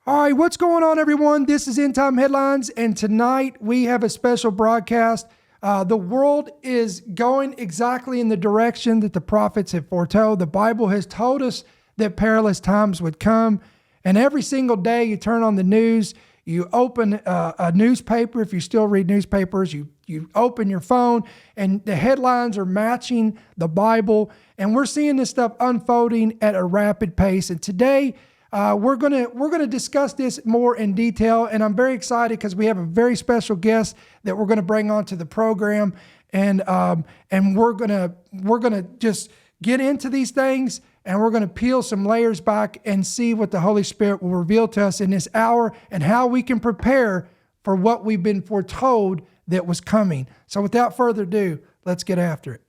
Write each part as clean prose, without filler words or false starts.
All right, what's going on, everyone? This is End Time Headlines, and tonight we have a special broadcast. The world is going exactly in the direction that the prophets have foretold. The Bible has told us that perilous times would come, and every single day you turn on the news, you open a newspaper, if you still read newspapers, you open your phone, and the headlines are matching the Bible, and we're seeing this stuff unfolding at a rapid pace. And today, we're gonna discuss this more in detail, and I'm very excited because we have a very special guest that we're gonna bring onto the program, and we're gonna just get into these things, and we're gonna peel some layers back and see what the Holy Spirit will reveal to us in this hour and how we can prepare for what we've been foretold that was coming. So without further ado, let's get after it.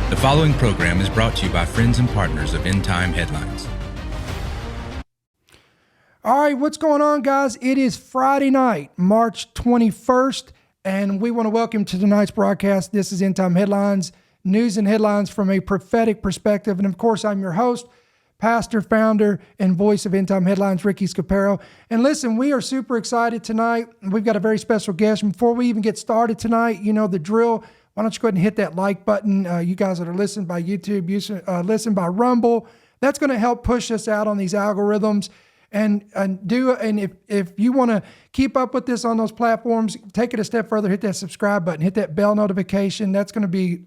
The following program is brought to you by friends and partners of End Time Headlines. All right, what's going on, guys? It is Friday night, March 21st, and we want to welcome you to tonight's broadcast. This is End Time Headlines, news and headlines from a prophetic perspective. And of course, I'm your host, pastor, founder, and voice of End Time Headlines, Ricky Scaparo. And listen, we are super excited tonight. We've got a very special guest. And before we even get started tonight, you know the drill. Why don't you go ahead and hit that like button? You guys that are listening by YouTube, listen by Rumble. That's going to help push us out on these algorithms. And if you want to keep up with this on those platforms, take it a step further, hit that subscribe button, hit that bell notification. That's going to be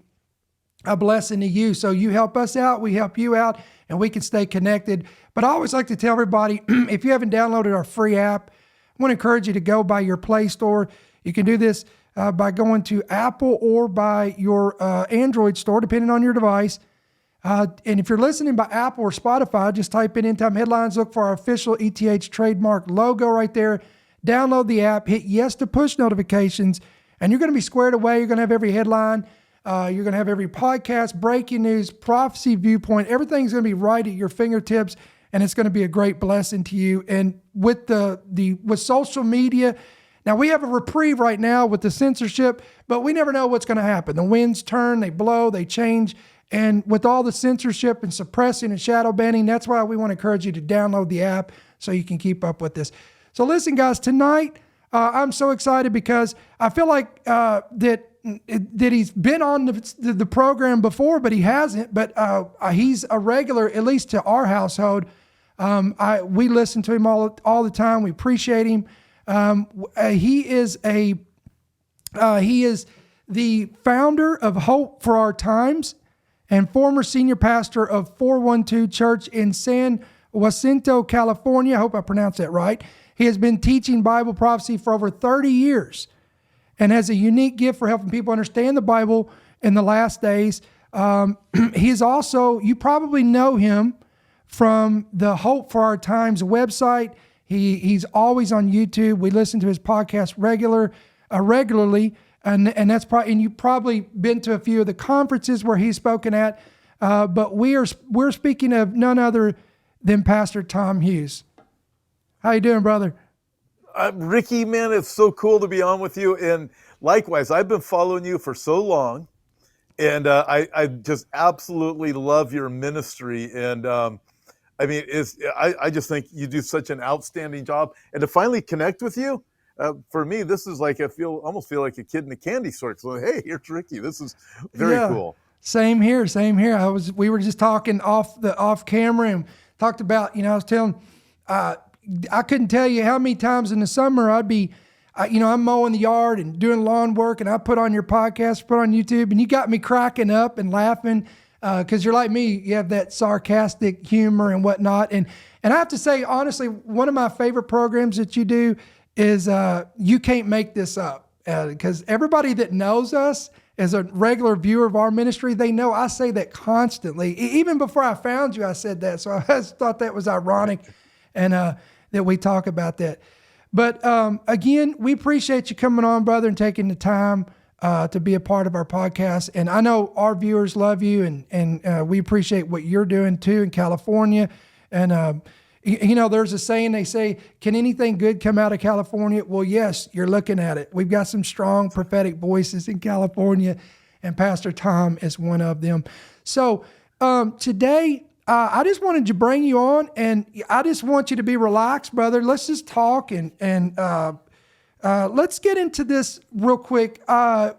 a blessing to you. So you help us out, we help you out, and we can stay connected. But I always like to tell everybody, if you haven't downloaded our free app, I want to encourage you to go by your Play Store. You can do this by going to Apple or by your Android store, depending on your device. And if you're listening by Apple or Spotify, just type in End Time Headlines, look for our official ETH trademark logo right there. Download the app, hit yes to push notifications, and you're going to be squared away. You're going to have every headline. You're going to have every podcast, breaking news, prophecy, viewpoint. Everything's going to be right at your fingertips, and it's going to be a great blessing to you. And with with social media, now, we have a reprieve right now with the censorship, but we never know what's going to happen. The winds turn, they blow, they change. And with all the censorship and suppressing and shadow banning, that's why we want to encourage you to download the app so you can keep up with this. So listen, guys, tonight, I'm so excited because I feel like that he's been on the program before, but he hasn't. But he's a regular, at least to our household. We listen to him all the time. We appreciate him. He is the founder of Hope for Our Times and former senior pastor of 412 Church in San Jacinto, California. I hope I pronounced that right. He has been teaching Bible prophecy for over 30 years and has a unique gift for helping people understand the Bible in the last days. He's also, you probably know him from the Hope for Our Times website. He's always on YouTube. We listen to his podcast regularly, and that's probably, and you've probably been to a few of the conferences where he's spoken at. But we're speaking of none other than Pastor Tom Hughes. How you doing, brother? Ricky, man, it's so cool to be on with you. And likewise, I've been following you for so long, and I just absolutely love your ministry. And I mean, I just think you do such an outstanding job. And to finally connect with you, for me, this is like almost feel like a kid in a candy store. So, hey, here's Ricky. This is very cool. Same here. We were just talking off camera and talked about, I was telling, I couldn't tell you how many times in the summer I'd be, I'm mowing the yard and doing lawn work, and I put on your podcast, put on YouTube, and you got me cracking up and laughing. Because you're like me, you have that sarcastic humor and whatnot. And I have to say, honestly, one of my favorite programs that you do is You Can't Make This Up. Because everybody that knows us as a regular viewer of our ministry, they know I say that constantly. Even before I found you, I said that. So I just thought that was ironic and that we talk about that. But again, we appreciate you coming on, brother, and taking the time. to be a part of our podcast. And I know our viewers love you, and we appreciate what you're doing too in California. And there's a saying, they say, can anything good come out of California? Well, yes, you're looking at it. We've got some strong prophetic voices in California, and Pastor Tom is one of them. So today, I just wanted to bring you on, and I just want you to be relaxed, brother. Let's just talk, and let's get into this real quick. I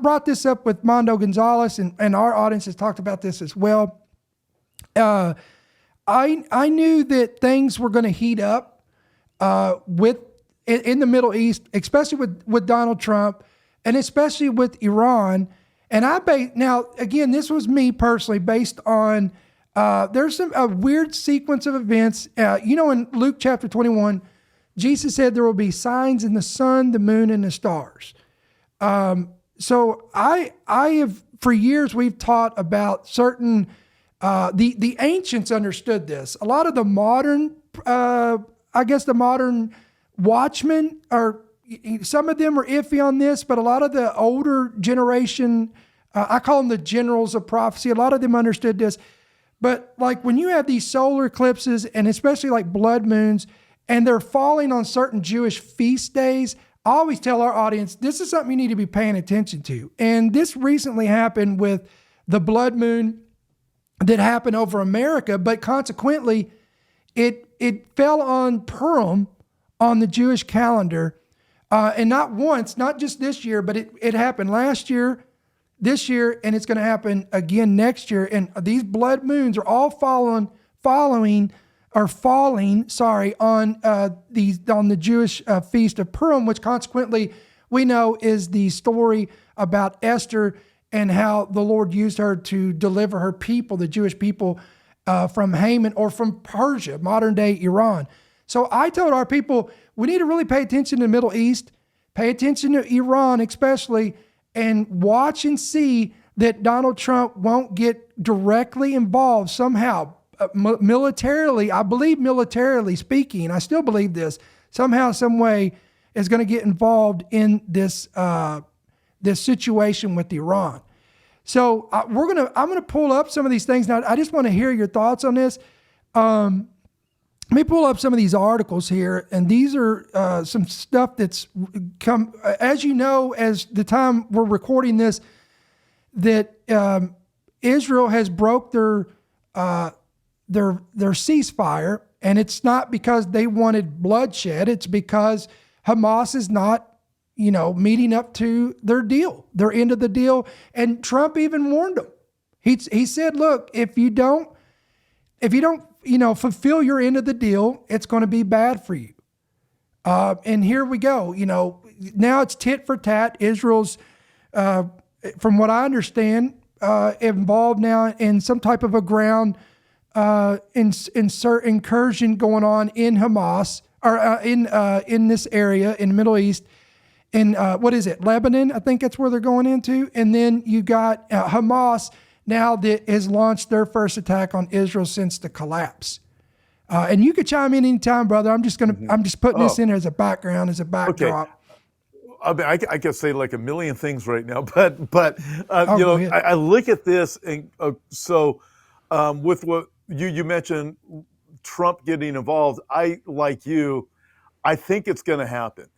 brought this up with Mondo Gonzalez, and our audience has talked about this as well. I knew that things were going to heat up in the Middle East, especially with Donald Trump, and especially with Iran. And now again, this was me personally based on there's a weird sequence of events. In Luke chapter 21, Jesus said there will be signs in the sun, the moon, and the stars. So I have, for years, we've taught about certain. The ancients understood this. A lot of the modern, the modern watchmen some of them are iffy on this, but a lot of the older generation, I call them the generals of prophecy. A lot of them understood this. But like when you have these solar eclipses, and especially like blood moons, and they're falling on certain Jewish feast days, I always tell our audience, this is something you need to be paying attention to. And this recently happened with the blood moon that happened over America, but consequently, it fell on Purim on the Jewish calendar, and not once, not just this year, but it happened last year, this year, and it's going to happen again next year. And these blood moons are all falling on the Jewish feast of Purim, which consequently we know is the story about Esther and how the Lord used her to deliver her people, the Jewish people, from Haman, or from Persia, modern day Iran. So I told our people, we need to really pay attention to the Middle East, pay attention to Iran especially, and watch and see that Donald Trump won't get directly involved somehow, militarily. I believe militarily speaking, I still believe this, somehow, some way is going to get involved in this situation with Iran. So I'm going to pull up some of these things. Now, I just want to hear your thoughts on this. Let me pull up some of these articles here, and these are some stuff that's come, as you know, as the time we're recording this, that Israel has broke their ceasefire, and it's not because they wanted bloodshed. It's because Hamas is not, meeting up to their deal, their end of the deal. And Trump even warned them. He said, look, if you don't, fulfill your end of the deal, it's going to be bad for you. And here we go. Now it's tit for tat. Israel's, from what I understand, involved now in some type of a ground incursion going on in Hamas, or in this area in the Middle East. In Lebanon? I think that's where they're going into. And then you got Hamas now that has launched their first attack on Israel since the collapse. And you could chime in anytime, brother. I'm just putting this in as a background, as a backdrop. Okay. I mean, I could say like a million things right now, but I look at this, and with what you mentioned, Trump getting involved, I think it's going to happen.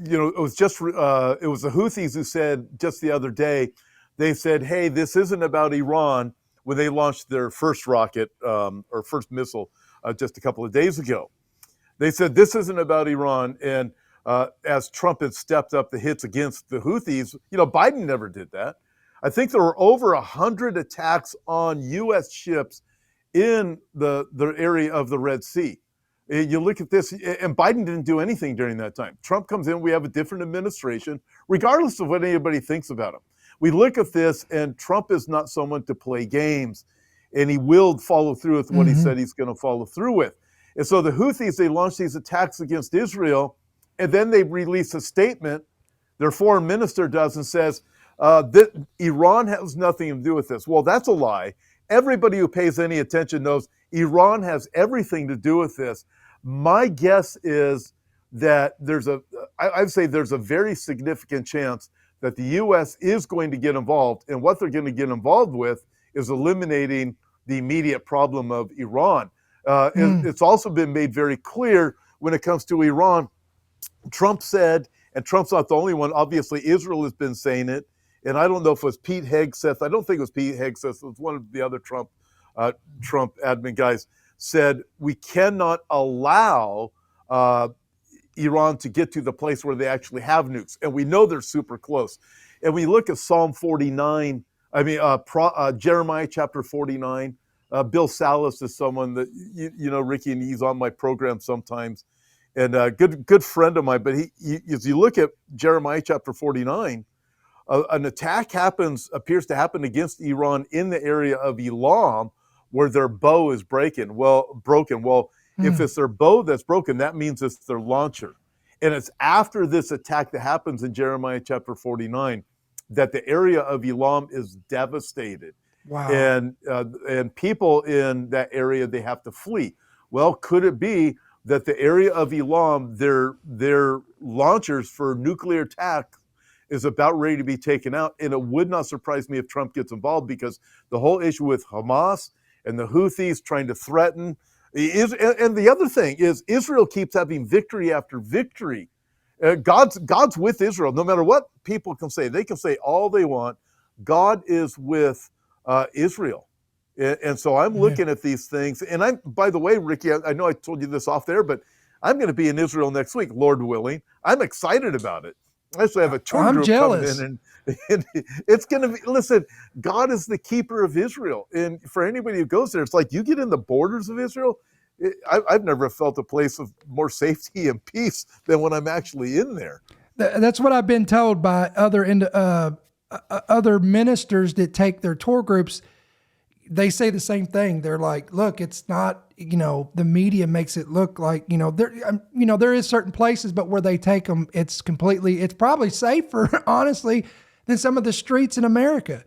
It was the Houthis who said just the other day, they said, hey, this isn't about Iran, when they launched their first rocket or first missile just a couple of days ago. They said this isn't about Iran. And as Trump had stepped up the hits against the Houthis, Biden never did that. I think there were over 100 attacks on U.S. ships in the area of the Red Sea. You look at this, and Biden didn't do anything during that time. Trump comes in, we have a different administration, regardless of what anybody thinks about him. We look at this, and Trump is not someone to play games, and he will follow through with what he said he's going to follow through with. And so the Houthis, they launched these attacks against Israel, and then they release a statement, their foreign minister does, and says that Iran has nothing to do with this. Well, that's a lie. Everybody who pays any attention knows Iran has everything to do with this. My guess is that I'd say there's a very significant chance that the U.S. is going to get involved, and what they're going to get involved with is eliminating the immediate problem of Iran. It's also been made very clear when it comes to Iran. Trump said, and Trump's not the only one, obviously Israel has been saying it, and I don't know if it was Pete Hegseth, I don't think it was Pete Hegseth, it was one of the other Trump admin guys, said we cannot allow Iran to get to the place where they actually have nukes. And we know they're super close. And we look at Psalm 49, Jeremiah chapter 49. Bill Salas is someone that, you know, Ricky, and he's on my program sometimes. And a good friend of mine. But he as you look at Jeremiah chapter 49, an attack appears to happen against Iran in the area of Elam, where their bow is broken. Well, if it's their bow that's broken, that means it's their launcher. And it's after this attack that happens in Jeremiah chapter 49 that the area of Elam is devastated. Wow. And people in that area, they have to flee. Well, could it be that the area of Elam, their launchers for nuclear attack is about ready to be taken out? And it would not surprise me if Trump gets involved, because the whole issue with Hamas and the Houthis trying to threaten and the other thing is Israel keeps having victory after victory. God's with Israel, no matter what people can say. They can say all they want. God is with Israel. And so I'm looking at these things. And by the way, Ricky, I know I told you this off there, but I'm going to be in Israel next week, Lord willing. I'm excited about it. I actually have a tour group jealous. coming in, and it's going to be, listen, God is the keeper of Israel. And for anybody who goes there, it's like you get in the borders of Israel. I've never felt a place of more safety and peace than when I'm actually in there. That's what I've been told by other ministers that take their tour groups. They say the same thing. They're like, look, it's not, the media makes it look like, there is certain places, but where they take them, it's probably safer, honestly, than some of the streets in America.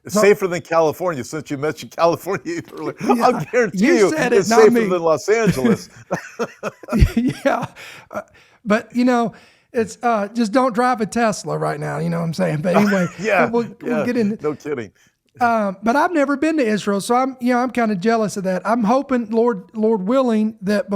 It's safer than California, since you mentioned California earlier. Yeah, I'll guarantee you it's safer than Los Angeles. Yeah. But, it's just don't drive a Tesla right now. You know what I'm saying? But anyway, we'll get in. No kidding. But I've never been to Israel, so I'm kind of jealous of that. I'm hoping, Lord willing, that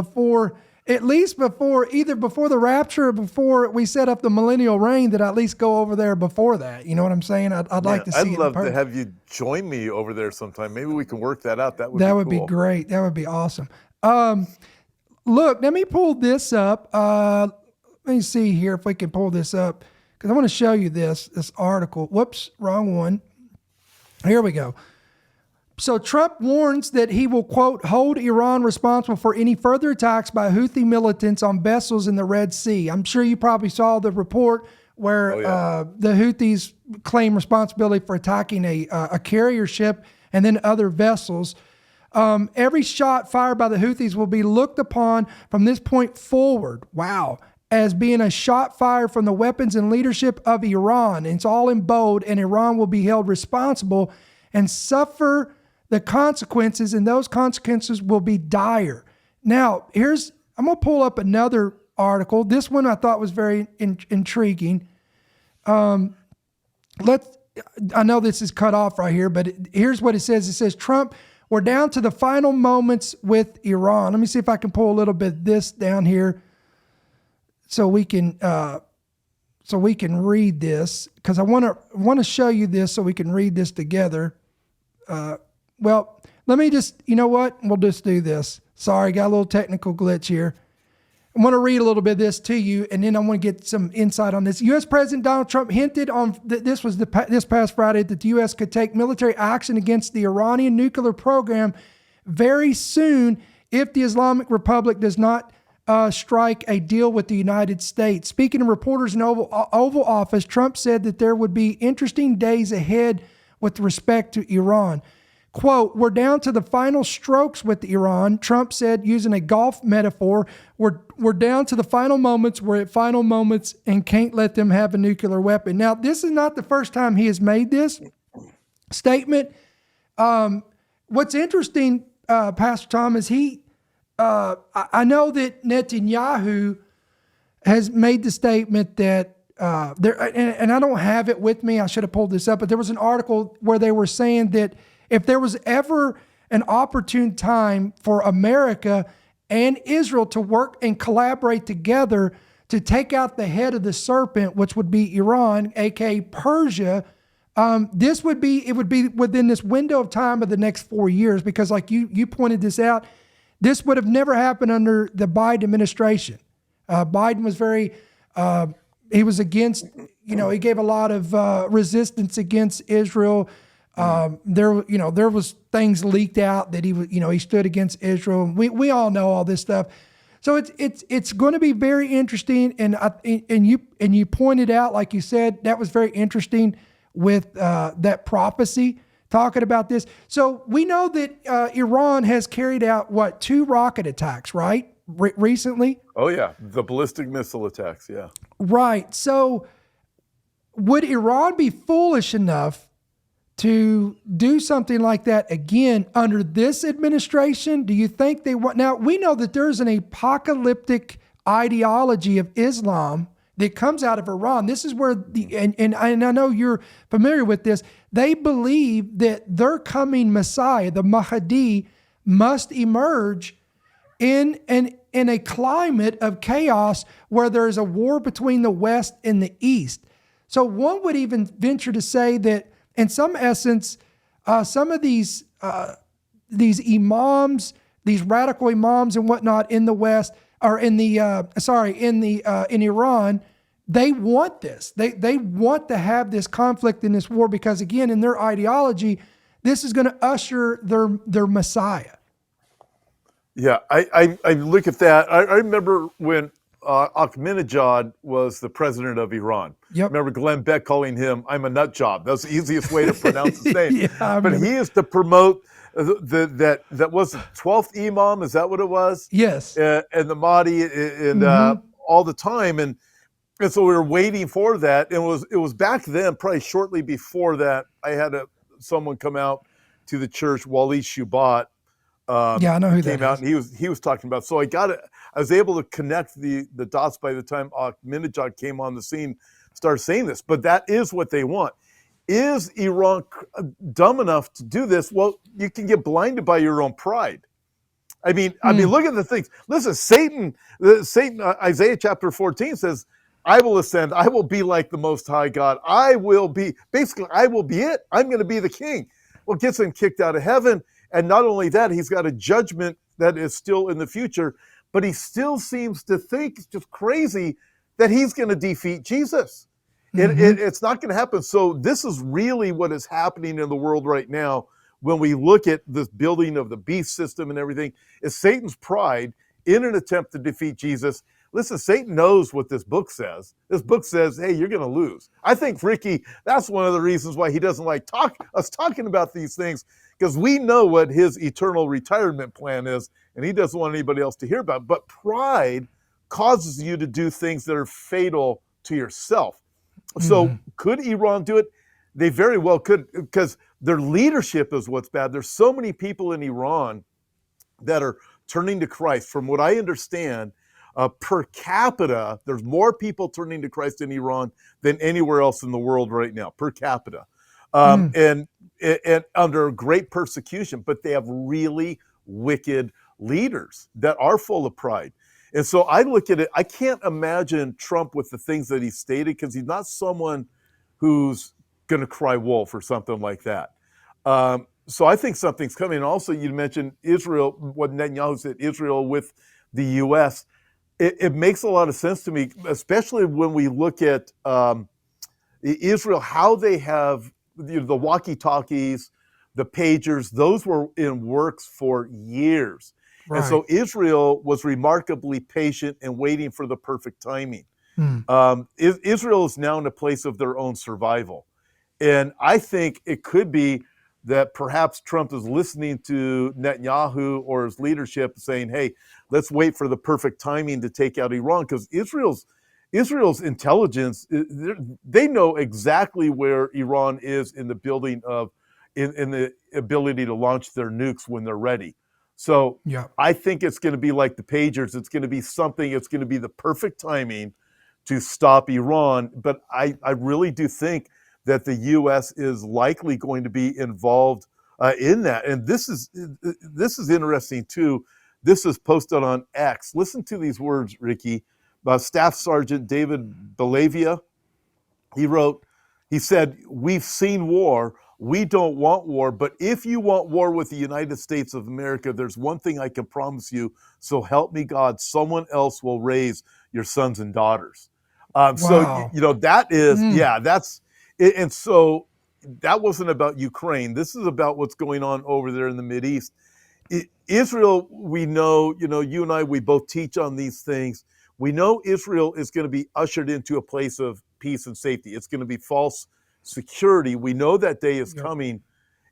either before the rapture or before we set up the millennial reign, that I at least go over there before that. You know what I'm saying? I'd like to see it. I'd love to have you join me over there sometime. Maybe we can work that out. That would be great. That would be awesome. Look, let me pull this up. Let me see here if we can pull this up, because I want to show you this article. Whoops, wrong one. Here we go. So Trump warns that he will, quote, hold Iran responsible for any further attacks by Houthi militants on vessels in the Red Sea. I'm sure you probably saw the report where the Houthis claim responsibility for attacking a carrier ship and then other vessels. Every shot fired by the Houthis will be looked upon from this point forward, as being a shot fired from the weapons and leadership of Iran. It's all in bold, and Iran will be held responsible and suffer the consequences, and those consequences will be dire. Now, I'm going to pull up another article. This one I thought was very intriguing. I know this is cut off right here, but here's what it says. It says, Trump, we're down to the final moments with Iran. Let me see if I can pull a little bit of this down here, so we can read this, because I want to show you this so we can read this together. Well, let me just, you know what? We'll just do this. Sorry, got a little technical glitch here. I want to read a little bit of this to you, and then I want to get some insight on this. U.S. President Donald Trump hinted on this past Friday that the U.S. could take military action against the Iranian nuclear program very soon if the Islamic Republic does not strike a deal with the United States. Speaking to reporters in Oval Office, Trump said that there would be interesting days ahead with respect to Iran. Quote, we're down to the final strokes with Iran, Trump said, using a golf metaphor. We're down to the final moments. We're at final moments and can't let them have a nuclear weapon. Now, this is not the first time he has made this statement. What's interesting, Pastor Tom, is I know that Netanyahu has made the statement that there, and I don't have it with me. I should have pulled this up, but there was an article where they were saying that if there was ever an opportune time for America and Israel to work and collaborate together to take out the head of the serpent, which would be Iran, aka Persia, it would be within this window of time of the next 4 years, because like you pointed this out, this would have never happened under the Biden administration. Biden was he was against, he gave a lot of resistance against Israel. There was things leaked out that he stood against Israel. We all know all this stuff. So it's going to be very interesting. And you pointed out, like you said, that was very interesting with that prophecy talking about this. So we know that Iran has carried out 2 rocket attacks, right? Recently. Oh yeah, the ballistic missile attacks. Yeah. Right. So would Iran be foolish enough to do something like that again under this administration? Do you think they want? Now, we know that there's an apocalyptic ideology of Islam that comes out of Iran. This is where and I know you're familiar with this. They believe that their coming Messiah, the Mahdi, must emerge in a climate of chaos where there's a war between the West and the East. So one would even venture to say that in some essence, some of these imams, these radical imams and whatnot in the West, or in Iran, they want this. They want to have this conflict in this war because, again, in their ideology, this is going to usher their Messiah. Yeah, I look at that. I remember when Ahmadinejad was the president of Iran. Yep. Remember Glenn Beck calling him, "I'm a nut job." That's the easiest way to pronounce his name. Yeah, but he is to promote that was the 12th Imam. Is that what it was? Yes. And the Mahdi and all the time. And so we were waiting for that. And it was back then, probably shortly before that, I had someone come out to the church, Waleed Shubat. I know who that came out, is. and he was talking about. So I was able to connect the dots by the time Ahmadinejad came on the scene, started saying this. But that is what they want. Is Iran dumb enough to do this? Well, you can get blinded by your own pride. I mean, look at the things. Listen, Satan, Isaiah chapter 14 says, "I will ascend. I will be like the Most High God. I will be it. I'm going to be the king." Well, gets him kicked out of heaven. And not only that, he's got a judgment that is still in the future, but he still seems to think, it's just crazy, that he's going to defeat Jesus. It's not going to happen. So this is really what is happening in the world right now when we look at this building of the beast system and everything, is Satan's pride in an attempt to defeat Jesus. Listen, Satan knows what this book says. This book says, hey, you're going to lose. I think, Ricky, that's one of the reasons why he doesn't like us talking about these things, because we know what his eternal retirement plan is, and he doesn't want anybody else to hear about it. But pride causes you to do things that are fatal to yourself. So could Iran do it? They very well could, because their leadership is what's bad. There's so many people in Iran that are turning to Christ. From what I understand, per capita, there's more people turning to Christ in Iran than anywhere else in the world right now, per capita. And under great persecution, but they have really wicked leaders that are full of pride. And so I look at it, I can't imagine Trump with the things that he stated, because he's not someone who's going to cry wolf or something like that. So I think something's coming. Also, you mentioned Israel, what Netanyahu said, Israel with the U.S. It makes a lot of sense to me, especially when we look at Israel, how they have the walkie-talkies, the pagers, those were in works for years. Right. And so Israel was remarkably patient and waiting for the perfect timing. Israel is now in a place of their own survival. And I think it could be that perhaps Trump is listening to Netanyahu or his leadership saying, hey, let's wait for the perfect timing to take out Iran, because Israel's intelligence, they know exactly where Iran is in the building of, in the ability to launch their nukes when they're ready. So I think it's going to be like the pagers. It's going to be something, it's going to be the perfect timing to stop Iran. But I really do think that the U.S. is likely going to be involved in that. And this is interesting too. This is posted on X. Listen to these words, Ricky. Staff Sergeant David Belavia, he said, "We've seen war. We don't want war. But if you want war with the United States of America, there's one thing I can promise you. So help me God, someone else will raise your sons and daughters." So, Wow. that is, that's it. And so that wasn't about Ukraine. This is about what's going on over there in the Mideast. Israel, we know, you and I, we both teach on these things. We know Israel is going to be ushered into a place of peace and safety. It's going to be false security. We know that day is coming.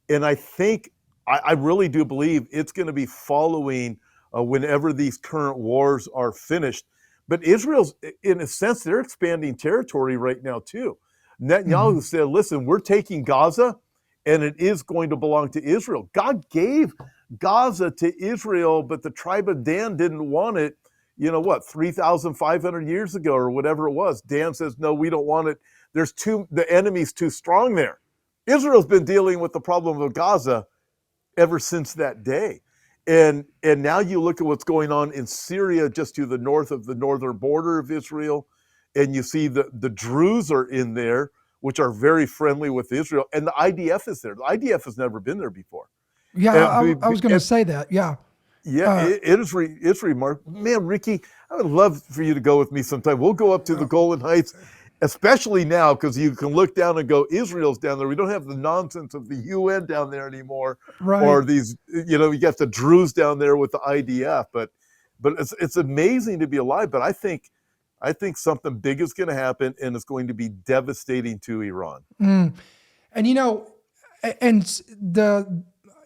And I think, I really do believe it's going to be following whenever these current wars are finished. But Israel's, in a sense, they're expanding territory right now too. Netanyahu said, listen, we're taking Gaza and it is going to belong to Israel. God gave Gaza to Israel, but the tribe of Dan didn't want it, 3,500 years ago or whatever it was. Dan says, no, we don't want it. The enemy's too strong there. Israel's been dealing with the problem of Gaza ever since that day. And now you look at what's going on in Syria, just to the north of the northern border of Israel, and you see the Druze are in there, which are very friendly with Israel, and the IDF is there. The IDF has never been there before. Yeah, I was going to say that. Yeah. Yeah, it's remarkable. Man, Ricky, I would love for you to go with me sometime. We'll go up to the Golan Heights, especially now, because you can look down and go, Israel's down there. We don't have the nonsense of the UN down there anymore. Right. Or these, you got the Druze down there with the IDF. But it's amazing to be alive. But I think something big is going to happen, and it's going to be devastating to Iran. And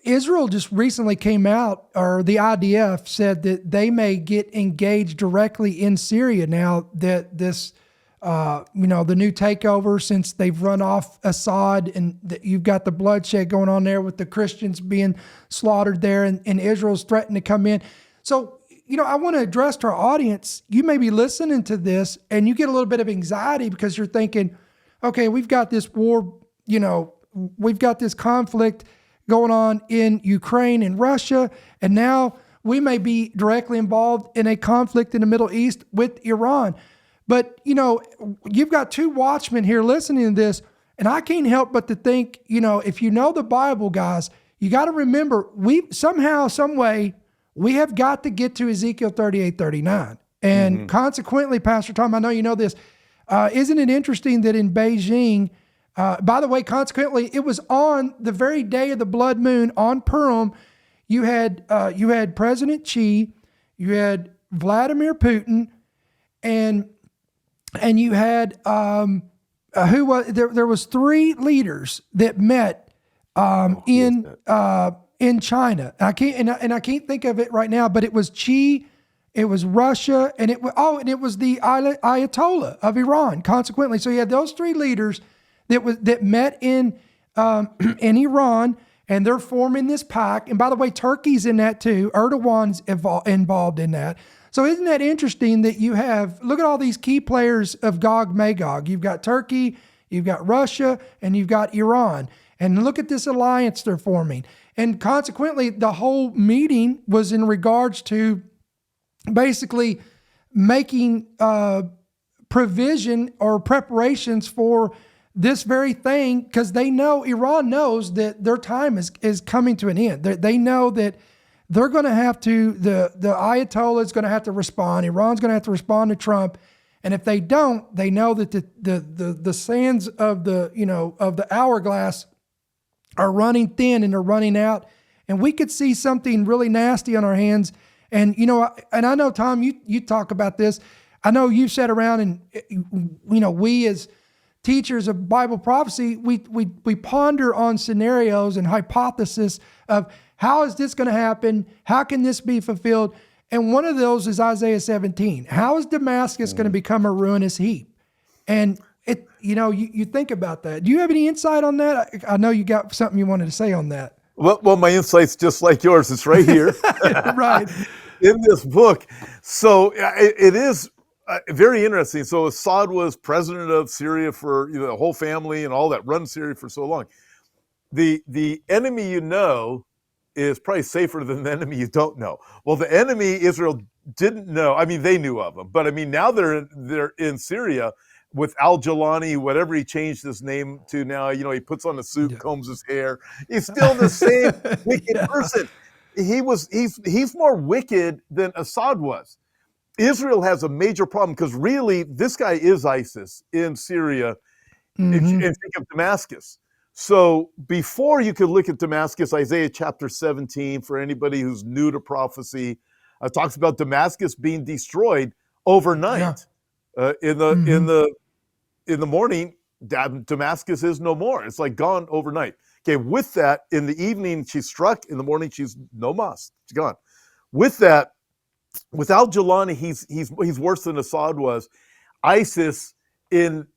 Israel just recently came out, or the IDF said that they may get engaged directly in Syria now that this, the new takeover, since they've run off Assad, and that you've got the bloodshed going on there with the Christians being slaughtered there, and Israel's threatened to come in. So, I want to address to our audience, you may be listening to this and you get a little bit of anxiety because you're thinking, okay, we've got this war, we've got this conflict going on in Ukraine and Russia, and now we may be directly involved in a conflict in the Middle East with Iran. But, you've got two watchmen here listening to this, and I can't help but to think, if you know the Bible, guys, you got to remember, we somehow, some way, we have got to get to Ezekiel 38:39. And consequently, Pastor Tom, I know you know this, isn't it interesting that in Beijing, by the way, consequently, it was on the very day of the blood moon on Purim, you had President Xi, you had Vladimir Putin, and you had there was three leaders that met in China. I can't think of it right now, but it was Xi, it was Russia, and it was the Ayatollah of Iran. Consequently, so you had those three leaders that met in Iran, and they're forming this pact. And by the way, Turkey's in that too. Erdogan's involved in that. So isn't that interesting that you have, look at all these key players of Gog Magog. You've got Turkey, you've got Russia, and you've got Iran. And look at this alliance they're forming. And consequently, the whole meeting was in regards to basically making provision or preparations for this very thing, because Iran knows that their time is coming to an end. They know that they're going to have to, the Ayatollah is going to have to respond. Iran's going to have to respond to Trump. And if they don't, they know that the sands of the hourglass are running thin and they're running out. And we could see something really nasty on our hands. And, and I know, Tom, you talk about this. I know you've sat around and, we as teachers of Bible prophecy, we ponder on scenarios and hypothesis of how is this going to happen? How can this be fulfilled? And one of those is Isaiah 17. How is Damascus going to become a ruinous heap? And you think about that. Do you have any insight on that? I know you got something you wanted to say on that. Well, my insight's just like yours. It's right here. Right. In this book. So it is Very interesting. So Assad was president of Syria for the whole family and all that, run Syria for so long. The enemy is probably safer than the enemy you don't know. Well, the enemy Israel didn't know. I mean, they knew of him, but I mean now they're in Syria with Al-Jawlani, whatever he changed his name to now. He puts on a suit, combs his hair. He's still the same wicked person. He's more wicked than Assad was. Israel has a major problem because really this guy is ISIS in Syria, and think of Damascus. So before you could look at Damascus, Isaiah chapter 17, for anybody who's new to prophecy, talks about Damascus being destroyed overnight. In the morning, Damascus is no more. It's like gone overnight. Okay, with that, in the evening she's struck. In the morning she's no mas. She's gone. With that, without Jilani, he's worse than Assad was. ISIS in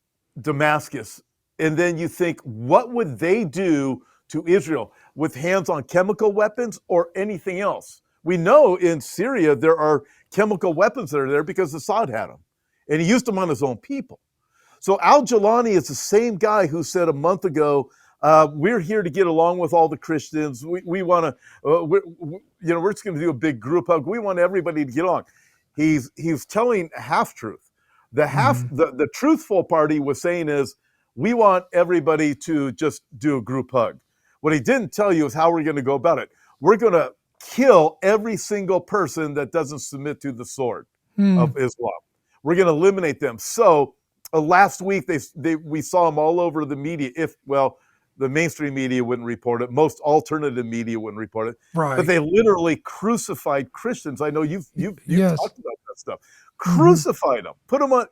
Damascus. And then you think, what would they do to Israel with hands on chemical weapons or anything else? We know in Syria there are chemical weapons that are there because Assad had them. And he used them on his own people. So Al-Jawlani is the same guy who said a month ago, we're here to get along with all the Christians. We want to, we're just going to do a big group hug. We want everybody to get along. He's telling a half truth. The truthful part he was saying is, we want everybody to just do a group hug. What he didn't tell you is how we're going to go about it. We're going to kill every single person that doesn't submit to the sword of Islam. We're going to eliminate them. So last week we saw them all over the media. The mainstream media wouldn't report it. Most alternative media wouldn't report it. Right. But they literally crucified Christians. I know you've Yes. talked about that stuff. Crucified them, put them on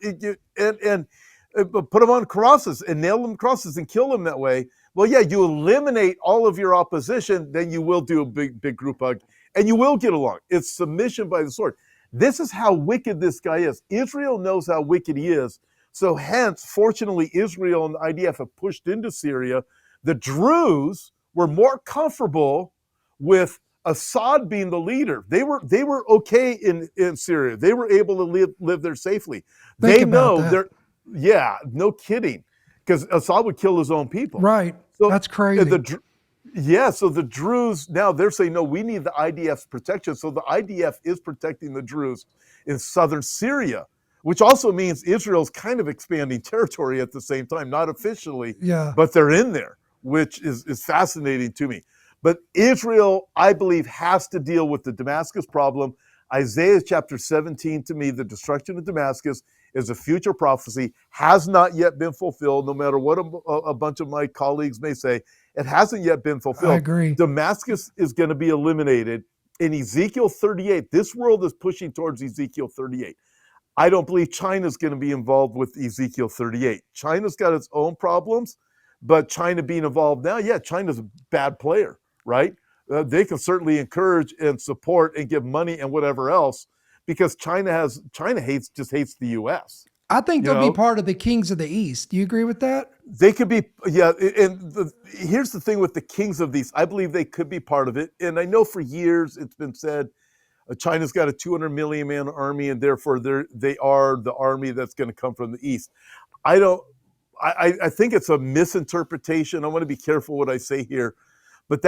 and put them on crosses and nail them crosses and kill them that way. Well, yeah, you eliminate all of your opposition, then you will do a big group hug and you will get along. It's submission by the sword. This is how wicked this guy is. Israel knows how wicked he is. So hence, fortunately, Israel and the IDF have pushed into Syria. The Druze were more comfortable with Assad being the leader. They were okay in Syria. They were able to live there safely. They know they're, no kidding, because Assad would kill his own people. Right. So that's crazy. So the Druze, now they're saying, no, we need the IDF's protection. So the IDF is protecting the Druze in southern Syria, which also means Israel's kind of expanding territory at the same time, not officially, but they're in there, which is fascinating to me. But Israel, I believe, has to deal with the Damascus problem. Isaiah chapter 17, to me, the destruction of Damascus is a future prophecy, has not yet been fulfilled, no matter what a bunch of my colleagues may say. It hasn't yet been fulfilled. I agree. Damascus is going to be eliminated. In Ezekiel 38, this world is pushing towards Ezekiel 38. I don't believe China's going to be involved with Ezekiel 38. China's got its own problems, but China being involved now, China's a bad player, right? They can certainly encourage and support and give money and whatever else, because China hates the U.S. I think they'll be part of the kings of the East. Do you agree with that? They could be, and here's the thing with the kings of these. I believe they could be part of it. And I know for years it's been said, China's got a 200 million man army, and therefore they are the army that's going to come from the East. I think it's a misinterpretation. I want to be careful what I say here, but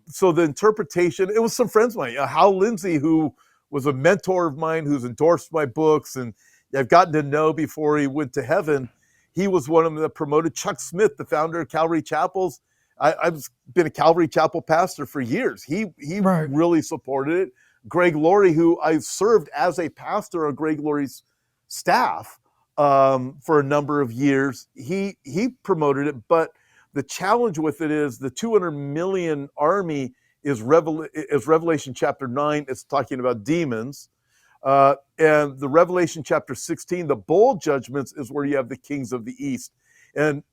so the interpretation, it was some friends of mine, Hal Lindsey, who was a mentor of mine, who's endorsed my books, and I've gotten to know before he went to heaven. He was one of them that promoted Chuck Smith, the founder of Calvary Chapels. I've been a Calvary Chapel pastor for years. He really supported it. Greg Laurie, who I served as a pastor on Greg Laurie's staff for a number of years, he promoted it. But the challenge with it is the 200 million army is Revelation chapter 9. It's talking about demons. And the Revelation chapter 16, the bowl judgments, is where you have the kings of the East. And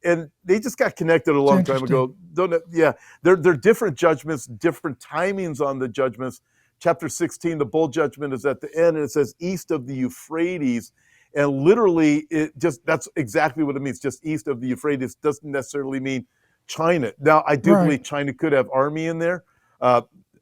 they just got connected a long time ago. They're different judgments, different timings on the judgments. Chapter 16, the bowl judgment is at the end, and it says east of the Euphrates. And literally, that's exactly what it means. Just east of the Euphrates doesn't necessarily mean China. Now, I do believe China could have army in there,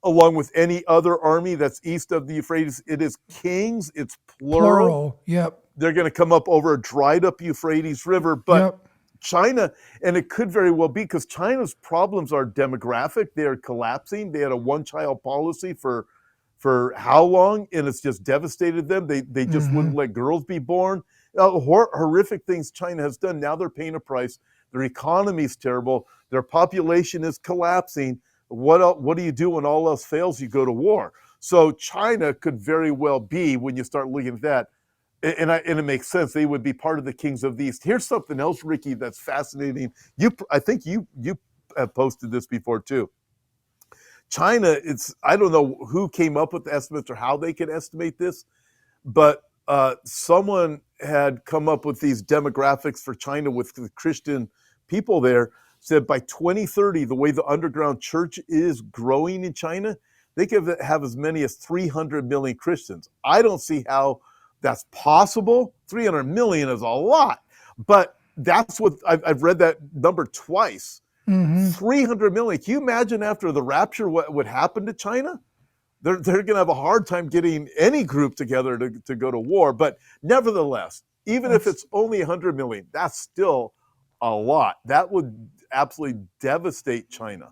along with any other army that's east of the Euphrates. It is kings. It's plural. Yep. They're going to come up over a dried up Euphrates River. But China, and it could very well be because China's problems are demographic. They are collapsing. They had a one-child policy for how long, and it's just devastated them. They just wouldn't let girls be born. Horrific things China has done. Now they're paying a price. Their economy is terrible. Their population is collapsing. What do you do when all else fails? You go to war. So China could very well be, when you start looking at that, and it makes sense, they would be part of the kings of the East. Here's something else, Ricky, that's fascinating. I think you have posted this before too. China, I don't know who came up with the estimates or how they could estimate this, but someone had come up with these demographics for China with the Christian people there, said by 2030, the way the underground church is growing in China, they could have as many as 300 million Christians. I don't see how that's possible. 300 million is a lot, but that's what I've read that number twice. 300 million. Can you imagine after the rapture what would happen to China? They're going to have a hard time getting any group together to go to war. But nevertheless, even if it's only 100 million, that's still a lot. That would absolutely devastate China.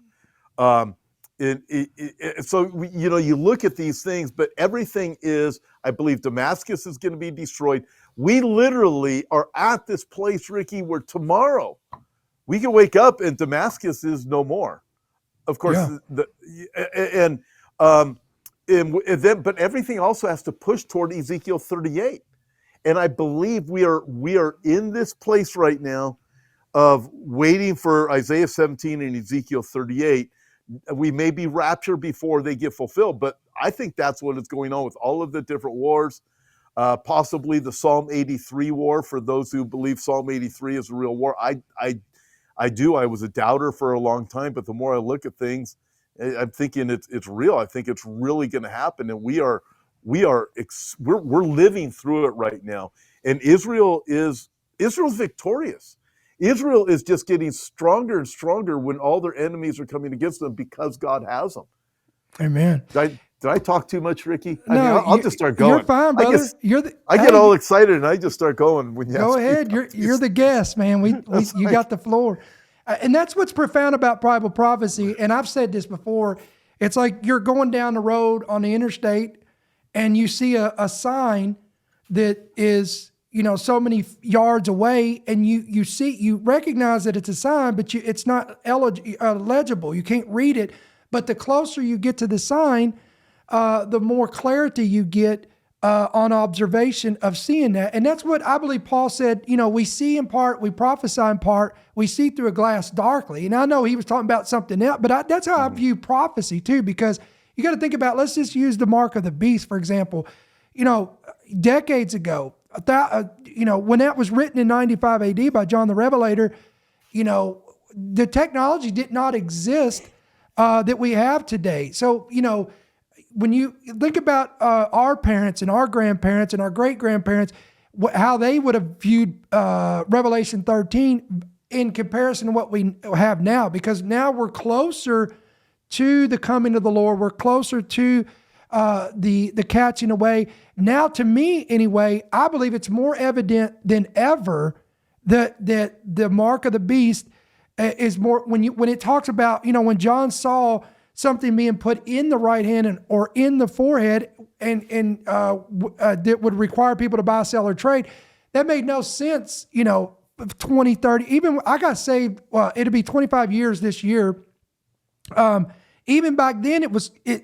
So, you look at these things, but everything is, I believe Damascus is going to be destroyed. We literally are at this place, Ricky, where tomorrow we can wake up and Damascus is no more. Of course, but everything also has to push toward Ezekiel 38. And I believe we are in this place right now of waiting for Isaiah 17 and Ezekiel 38. We may be raptured before they get fulfilled, but I think that's what is going on with all of the different wars. Possibly the Psalm 83 war, for those who believe Psalm 83 is a real war. I do. I was a doubter for a long time, but the more I look at things, I'm thinking it's real. I think it's really going to happen, and we're living through it right now. And Israel's victorious. Israel is just getting stronger and stronger when all their enemies are coming against them because God has them. Amen. Did I talk too much, Ricky? No, I'll just start going. You're fine, brother. I get all excited and I just start going when you go ahead. You're the guest, man. You got the floor. And that's what's profound about Bible prophecy. And I've said this before. It's like you're going down the road on the interstate and you see a sign that is, so many yards away, and you recognize that it's a sign, but it's not legible. You can't read it. But the closer you get to the sign, the more clarity you get on observation of seeing that. And that's what I believe Paul said, we see in part, we prophesy in part, we see through a glass darkly. And I know he was talking about something else, but that's how I view prophecy too, because you got to think about, let's just use the mark of the beast, for example. Decades ago, when that was written in 95 AD by John the Revelator, the technology did not exist that we have today. So, when you think about our parents and our grandparents and our great-grandparents, how they would have viewed Revelation 13 in comparison to what we have now, because now we're closer to the coming of the Lord. We're closer to the catching away. Now, to me, anyway, I believe it's more evident than ever that the mark of the beast is more, when it talks about, when John saw something being put in the right hand or in the forehead and that would require people to buy, sell, or trade, that made no sense, 20, 30, even I got saved, it'll be 25 years this year. Even back then,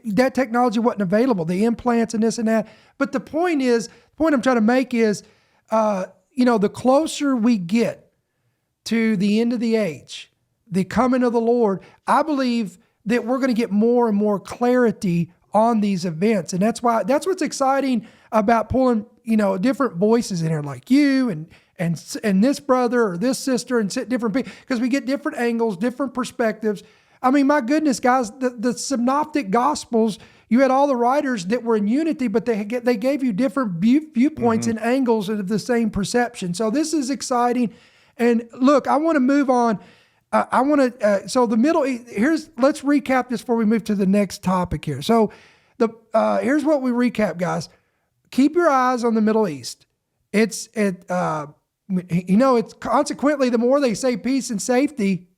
that technology wasn't available, the implants and this and that. But the point I'm trying to make is, the closer we get to the end of the age, the coming of the Lord, I believe that we're going to get more and more clarity on these events. And that's what's exciting about pulling, different voices in here, like you and this brother or this sister, and different people, because we get different angles, different perspectives. I mean, my goodness, guys, the synoptic gospels, you had all the writers that were in unity, but they gave you different viewpoints and angles of the same perception. So this is exciting. And look, I want to move on. So the Middle East, let's recap this before we move to the next topic here. So here's what we recap, guys. Keep your eyes on the Middle East. it's consequently, the more they say peace and safety,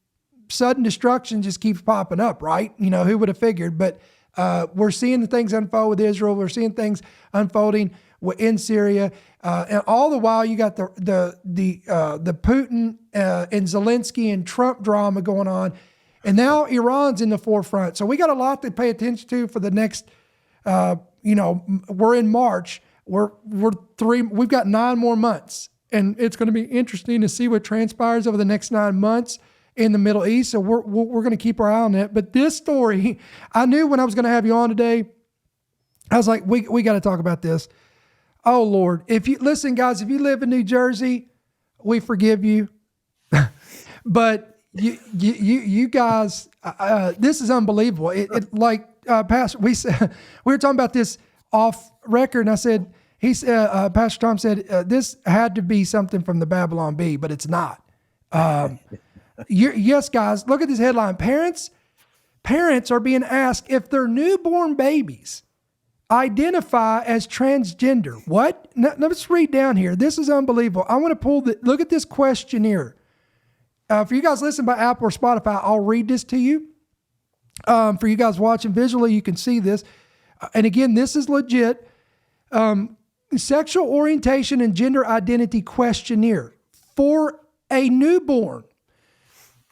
sudden destruction just keeps popping up, right? Who would have figured? But we're seeing the things unfold with Israel. We're seeing things unfolding in Syria, and all the while you got the Putin and Zelensky and Trump drama going on, and now Iran's in the forefront. So we got a lot to pay attention to for the next. We're in March. We've got 9 more months, and it's going to be interesting to see what transpires over the next 9 months in the Middle East. So we're going to keep our eye on it. But this story, I knew when I was going to have you on today, I was like, we got to talk about this. Oh Lord, listen, guys, if you live in New Jersey, we forgive you. But you guys, this is unbelievable. Pastor, we were talking about this off record, and I said, Pastor Tom said, this had to be something from the Babylon Bee, but it's not. Yes, guys, look at this headline. Parents are being asked if their newborn babies identify as transgender. What? Let's read down here. This is unbelievable. I want to look at this questionnaire. For you guys listening by Apple or Spotify, I'll read this to you. For you guys watching visually, you can see this. And again, this is legit. Sexual orientation and gender identity questionnaire for a newborn.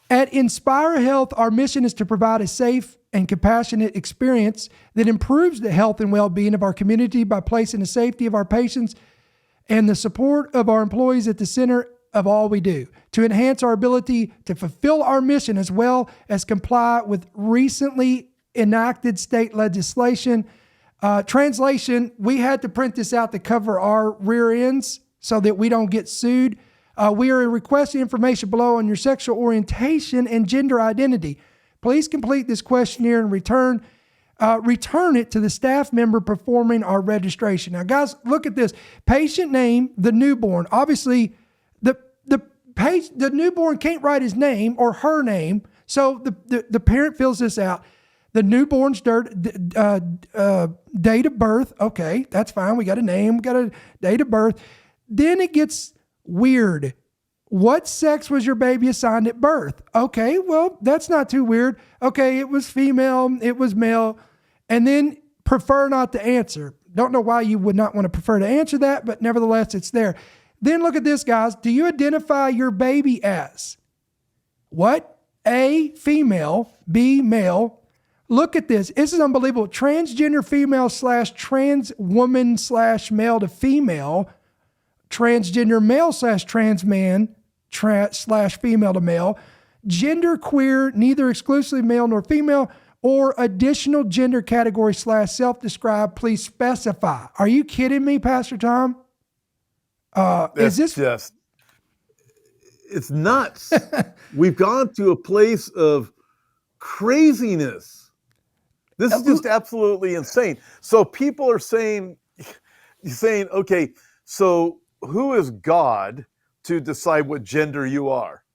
At Inspire Health, our mission is to provide a safe and compassionate experience that improves the health and well-being of our community by placing the safety of our patients and the support of our employees at the center of all we do, to enhance our ability to fulfill our mission as well as comply with recently enacted state legislation. Translation, we had to print this out to cover our rear ends so that we don't get sued. We are requesting information below on your sexual orientation and gender identity. Please complete this questionnaire and return it to the staff member performing our registration. Now, guys, look at this. Patient name, the newborn. Obviously, the newborn can't write his name or her name, so the parent fills this out. The newborn's date of birth. Okay, that's fine. We got a name, we got a date of birth. Then it gets weird. What sex was your baby assigned at birth? Okay, well, that's not too weird. Okay, it was female, it was male. And then prefer not to answer. Don't know why you would not want to prefer to answer that, but nevertheless, it's there. Then look at this, guys. Do you identify your baby as what? A, female, B, male. Look at this. This is unbelievable. Transgender female / trans woman / male to female. Transgender male / trans man / female to male. Gender queer, neither exclusively male nor female, or additional gender category / self-described. Please specify. Are you kidding me, Pastor Tom? It's nuts. We've gone to a place of craziness. This is just absolutely insane. So people are saying, okay, so who is God to decide what gender you are?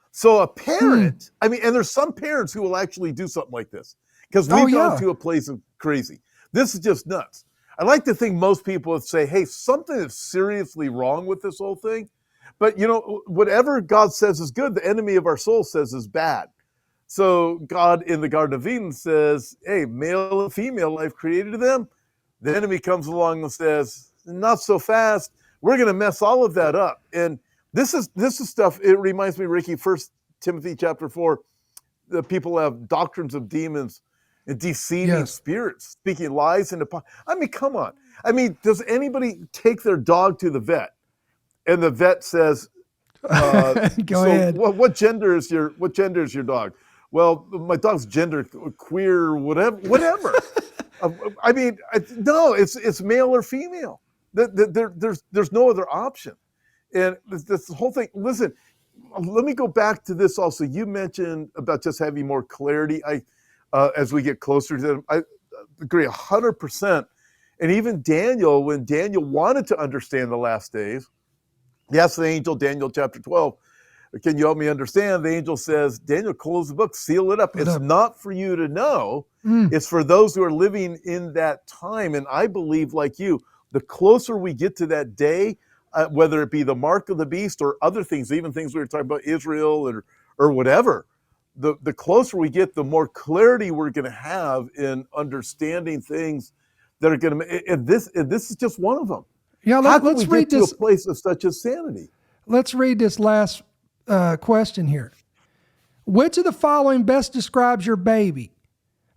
So a parent, and there's some parents who will actually do something like this because we've gone to a place of crazy. This is just nuts. I like to think most people would say, hey, something is seriously wrong with this whole thing. But, whatever God says is good, the enemy of our soul says is bad. So God in the Garden of Eden says, hey, male and female, I've created them. The enemy comes along and says, not so fast. We're going to mess all of that up. And this is stuff, it reminds me, Ricky, 1 Timothy chapter 4, the people have doctrines of demons and deceiving spirits, speaking lies into. Come on. Does anybody take their dog to the vet, and the vet says, "Go ahead. What gender is your dog?" Well, my dog's gender queer, whatever. No, it's male or female. There's no other option, and this whole thing. Listen, let me go back to this also. You mentioned about just having more clarity. As we get closer to them, I agree 100%. And even Daniel, when Daniel wanted to understand the last days, he asked the angel, Daniel chapter 12, can you help me understand? The angel says, Daniel, close the book, seal it up. It's not for you to know. It's for those who are living in that time. And I believe, like you, the closer we get to that day, whether it be the mark of the beast or other things, even things we were talking about, Israel or whatever. The closer we get, the more clarity we're going to have in understanding things that are going to, and this is just one of them. Yeah, How can let's we read get this. to a place of such a sanity? Let's read this last question here. Which of the following best describes your baby?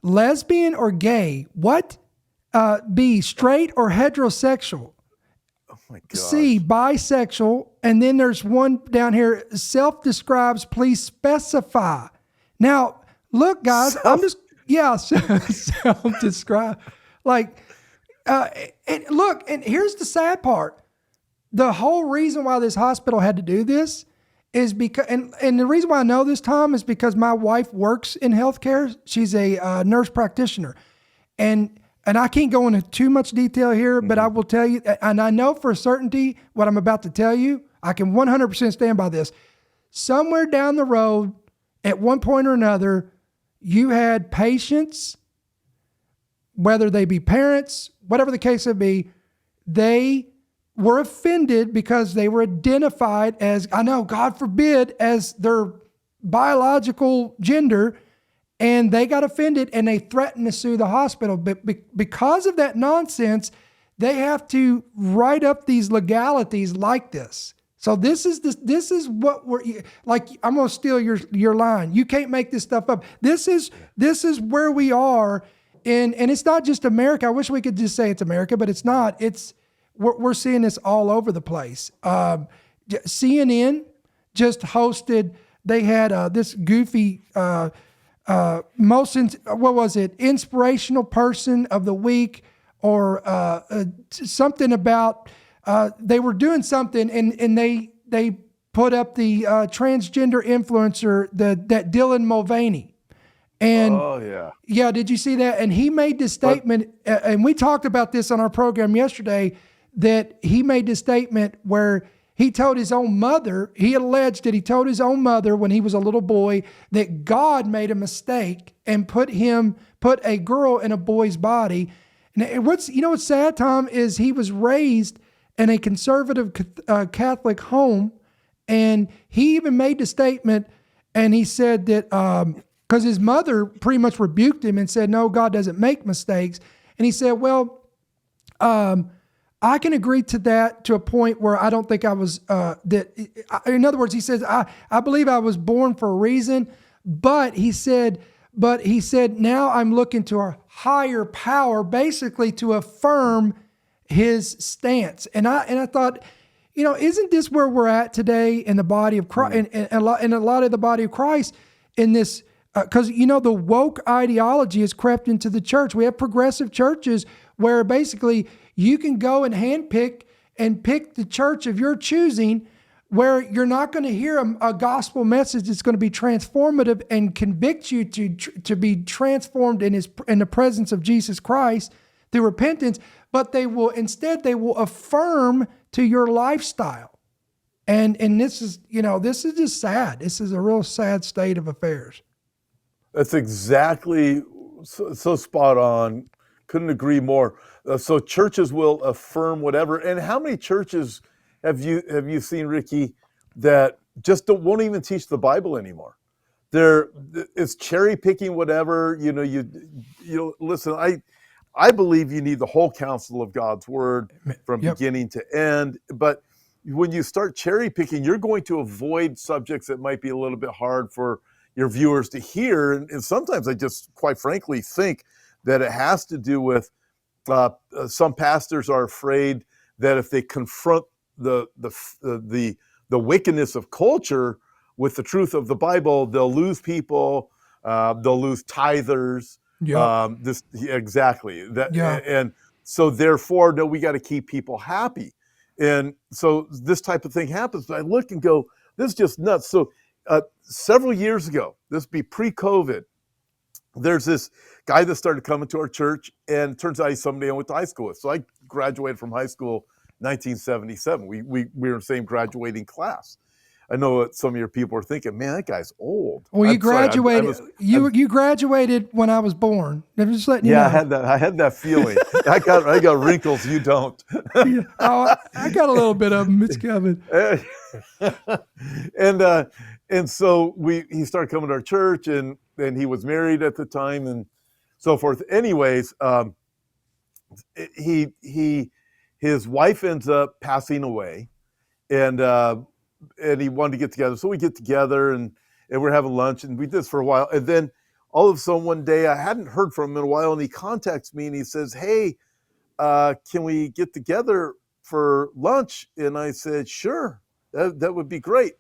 Lesbian or gay? What? B, straight or heterosexual? Oh my gosh. C, bisexual. And then there's one down here, self-describes, please specify. Now, look, guys, self-describe. Like, and look, and here's the sad part. The whole reason why this hospital had to do this is because, and the reason why I know this, Tom, is because my wife works in healthcare. She's a nurse practitioner. And I can't go into too much detail here, but I will tell you, and I know for certainty what I'm about to tell you, I can 100% stand by this. Somewhere down the road, at one point or another, you had patients, whether they be parents, whatever the case may be, they were offended because they were identified as, I know, God forbid, as their biological gender, and they got offended and they threatened to sue the hospital. But because of that nonsense, they have to write up these legalities like this. So this is what we're like. I'm gonna steal your line. You can't make this stuff up. This is where we are, and it's not just America. I wish we could just say it's America, but it's not. We're seeing this all over the place. CNN just hosted. They had this goofy inspirational person of the week, or something about. They were doing something, and they put up the transgender influencer, that Dylan Mulvaney. And yeah, did you see that? And he made this statement, and we talked about this on our program yesterday, that he made this statement where he told his own mother, he alleged that he told his own mother when he was a little boy that God made a mistake and put a girl in a boy's body. And what's sad, Tom, is he was raised in a conservative Catholic home, and he even made the statement, and he said that because his mother pretty much rebuked him and said, no, God doesn't make mistakes. And he said, well, I can agree to that to a point where I don't think I was, in other words, he says, I believe I was born for a reason, but he said, now I'm looking to a higher power, basically to affirm his stance. And I thought, isn't this where we're at today in the body of Christ, and a lot of the body of Christ in this, because, the woke ideology has crept into the church. We have progressive churches where basically you can go and handpick and pick the church of your choosing, where you're not going to hear a gospel message that's going to be transformative and convict you to be transformed in the presence of Jesus Christ through repentance, but they will affirm to your lifestyle. And this is just sad. This is a real sad state of affairs. That's exactly so spot on. Couldn't agree more. So churches will affirm whatever. And how many churches have you seen, Ricky, that just won't even teach the Bible anymore? It's cherry picking whatever. Listen. I believe you need the whole counsel of God's word from beginning to end. But when you start cherry picking, you're going to avoid subjects that might be a little bit hard for your viewers to hear. And sometimes I just, quite frankly, think that it has to do with some pastors are afraid that if they confront the wickedness of culture with the truth of the Bible, they'll lose people, they'll lose tithers. Exactly. And so therefore, no, we got to keep people happy. And so this type of thing happens. But I look and go, this is just nuts. So several years ago, this would be pre-COVID, there's this guy that started coming to our church, and it turns out he's somebody I went to high school with. So I graduated from high school in 1977. We were in the same graduating class. I know what some of your people are thinking, man, that guy's old. Well, you graduated. You graduated when I was born. I'm just letting you know. I had that feeling. I got wrinkles. You don't. Yeah. Oh, I got a little bit of them. It's coming. and and so he started coming to our church, and he was married at the time, and so forth. Anyways, he his wife ends up passing away, and he wanted to get together, so we get together, and we're having lunch, and we did this for a while, and then all of a sudden one day I hadn't heard from him in a while, and he contacts me and he says, "Hey, can we get together for lunch?" And I said, "Sure, that would be great."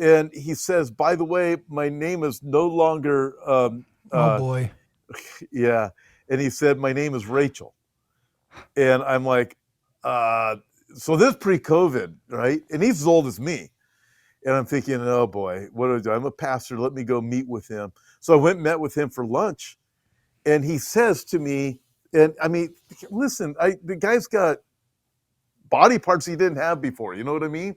And he says, "By the way, my name is no longer Oh boy. yeah," and he said, "My name is Rachel." And I'm like, so this is pre-COVID, right? And he's as old as me. And I'm thinking, oh boy, what do I do? I'm a pastor. Let me go meet with him. So I went and met with him for lunch. And he says to me, and I mean, listen, the guy's got body parts he didn't have before. You know what I mean?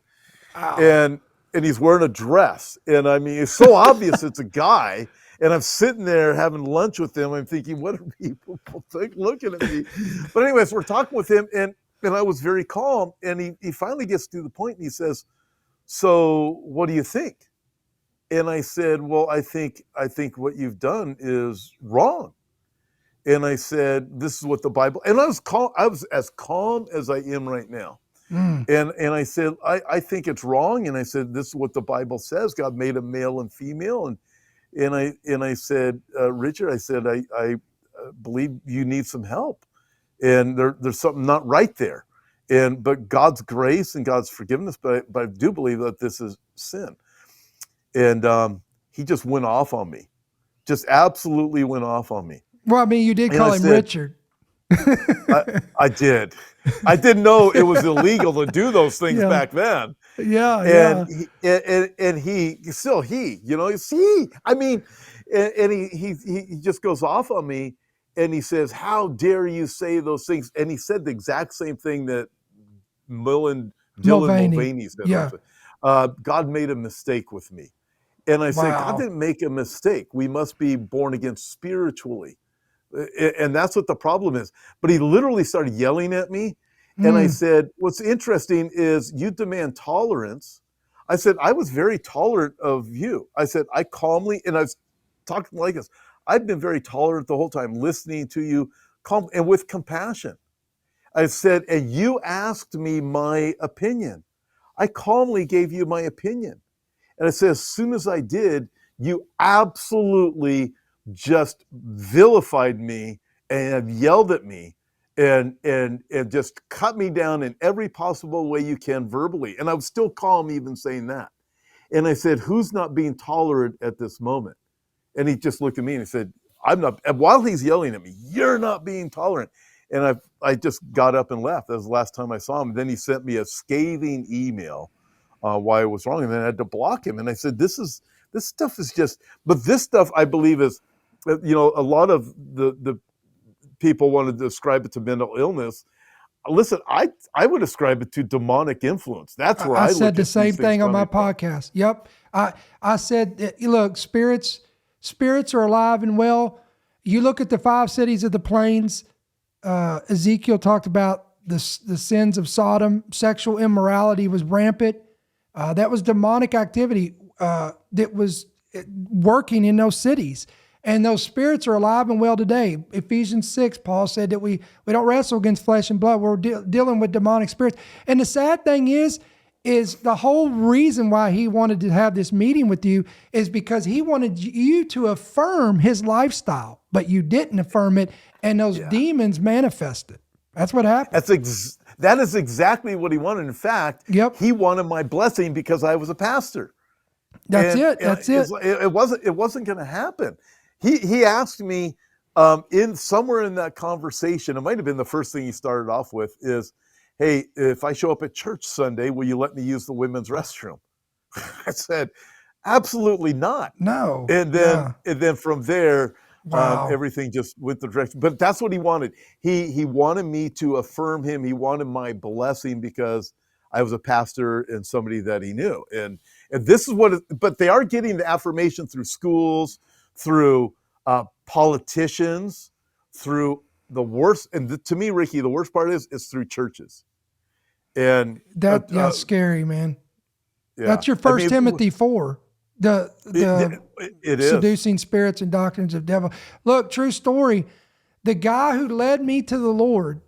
Wow. And he's wearing a dress. And I mean, it's so obvious it's a guy. And I'm sitting there having lunch with him. I'm thinking, what are people think looking at me? But anyways, we're talking with him, and I was very calm. And he finally gets to the point, and he says, "So what do you think?" And I said, "Well, I think what you've done is wrong." And I said, "This is what the Bible," and I was as calm as I am right now. Mm. And I said, I think it's wrong. And I said, "This is what the Bible says. God made a male and female." And I said, "Richard," I said, I believe you need some help. And there's something not right there. But God's grace and God's forgiveness, but I do believe that this is sin." And he just went off on me. Just absolutely went off on me. Well, I mean, you did And call I him said, Richard. I did. I didn't know it was illegal to do those things Yeah. back then. Yeah, And yeah. he still it's he. I mean, and he just goes off on me, and he says, "How dare you say those things?" And he said the exact same thing that Dylan Mulvaney said. Yeah. God made a mistake with me. And I said, God Wow. didn't make a mistake. We must be born again spiritually. And that's what the problem is. But he literally started yelling at me. And I Mm. said, what's interesting is you demand tolerance. I said, I was very tolerant of you. I said, I calmly, and I was talking like this, I've been very tolerant the whole time, listening to you calm and with compassion. I said, and you asked me my opinion. I calmly gave you my opinion. And I said, as soon as I did, you absolutely just vilified me and yelled at me and just cut me down in every possible way you can verbally. And I was still calm even saying that. And I said, who's not being tolerant at this moment? And he just looked at me and he said, I'm not. And while he's yelling at me, you're not being tolerant. And I just got up and left. That was the last time I saw him. Then he sent me a scathing email why I was wrong, and then I had to block him. And I said, this stuff is just. But this stuff I believe is, a lot of the people want to describe it to mental illness. Listen, I would ascribe it to demonic influence. That's where I I said look the at same these things thing on my coming from. podcast. Yep. I said, look, spirits are alive and well. You look at the 5 cities of the plains. Ezekiel talked about the sins of Sodom. Sexual immorality was rampant. That was demonic activity that was working in those cities. And those spirits are alive and well today. Ephesians 6, Paul said that we don't wrestle against flesh and blood. We're dealing with demonic spirits. And the sad thing is the whole reason why he wanted to have this meeting with you is because he wanted you to affirm his lifestyle, but you didn't affirm it, and those demons manifested. That's what happened. That is exactly what he wanted. In fact, Yep. he wanted my blessing because I was a pastor. That's And it. That's it. it wasn't going to happen. He asked me in somewhere in that conversation. It might have been the first thing he started off with is, "Hey, if I show up at church Sunday, will you let me use the women's restroom?" I said, "Absolutely not." No. And then from there, Wow. everything just went the direction. But that's what he wanted. He wanted me to affirm him. He wanted my blessing because I was a pastor and somebody that he knew. And this is but they are getting the affirmation through schools, through politicians, through the worst. And to me, Ricky, the worst part is through churches. And That's scary, man. yeah, That's your First Timothy 4. The it is. Seducing spirits and doctrines of devil. Look, true story. The guy who led me to the Lord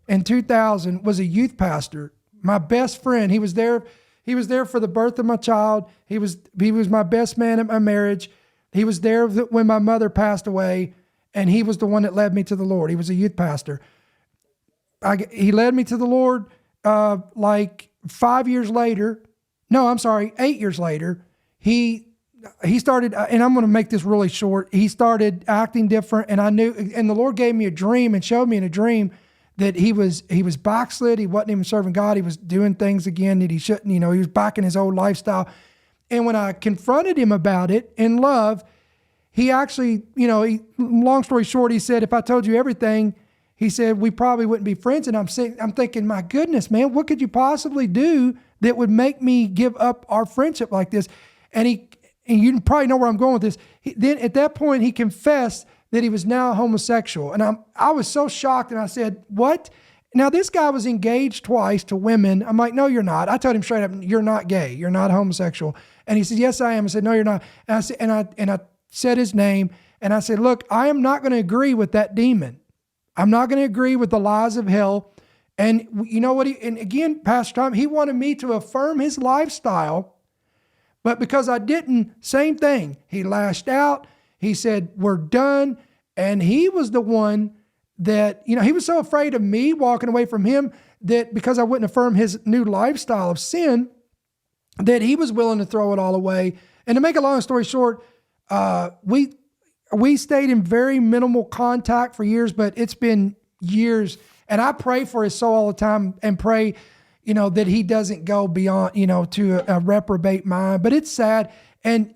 in 2000 was a youth pastor. My best friend. He was there. He was there for the birth of my child. He was my best man at my marriage. He was there when my mother passed away, and he was the one that led me to the Lord. He was a youth pastor. He led me to the Lord like 5 years later. No, I'm sorry, 8 years later. He started, and I'm going to make this really short. He started acting different, and I knew, and the Lord gave me a dream and showed me in a dream that he was backslid. He wasn't even serving God. He was doing things again that he shouldn't. He was back in his old lifestyle. And when I confronted him about it in love, he actually, long story short, he said, if I told you everything, he said, we probably wouldn't be friends. And I'm thinking, my goodness, man, what could you possibly do that would make me give up our friendship like this? And you probably know where I'm going with this. Then at that point, he confessed that he was now homosexual. And I was so shocked. And I said, what? Now, this guy was engaged twice to women. I'm like, no, you're not. I told him straight up, you're not gay. You're not homosexual. And he said, yes, I am. I said, no, you're not. And I said his name. And I said, look, I am not going to agree with that demon. I'm not going to agree with the lies of hell. And you know what? And again, Pastor Tom, he wanted me to affirm his lifestyle. But because I didn't, same thing. He lashed out. He said, we're done. And he was the one that, he was so afraid of me walking away from him that because I wouldn't affirm his new lifestyle of sin, that he was willing to throw it all away. And to make a long story short, we stayed in very minimal contact for years, but it's been years. And I pray for his soul all the time and pray, that he doesn't go beyond, to a reprobate mind. But it's sad. And,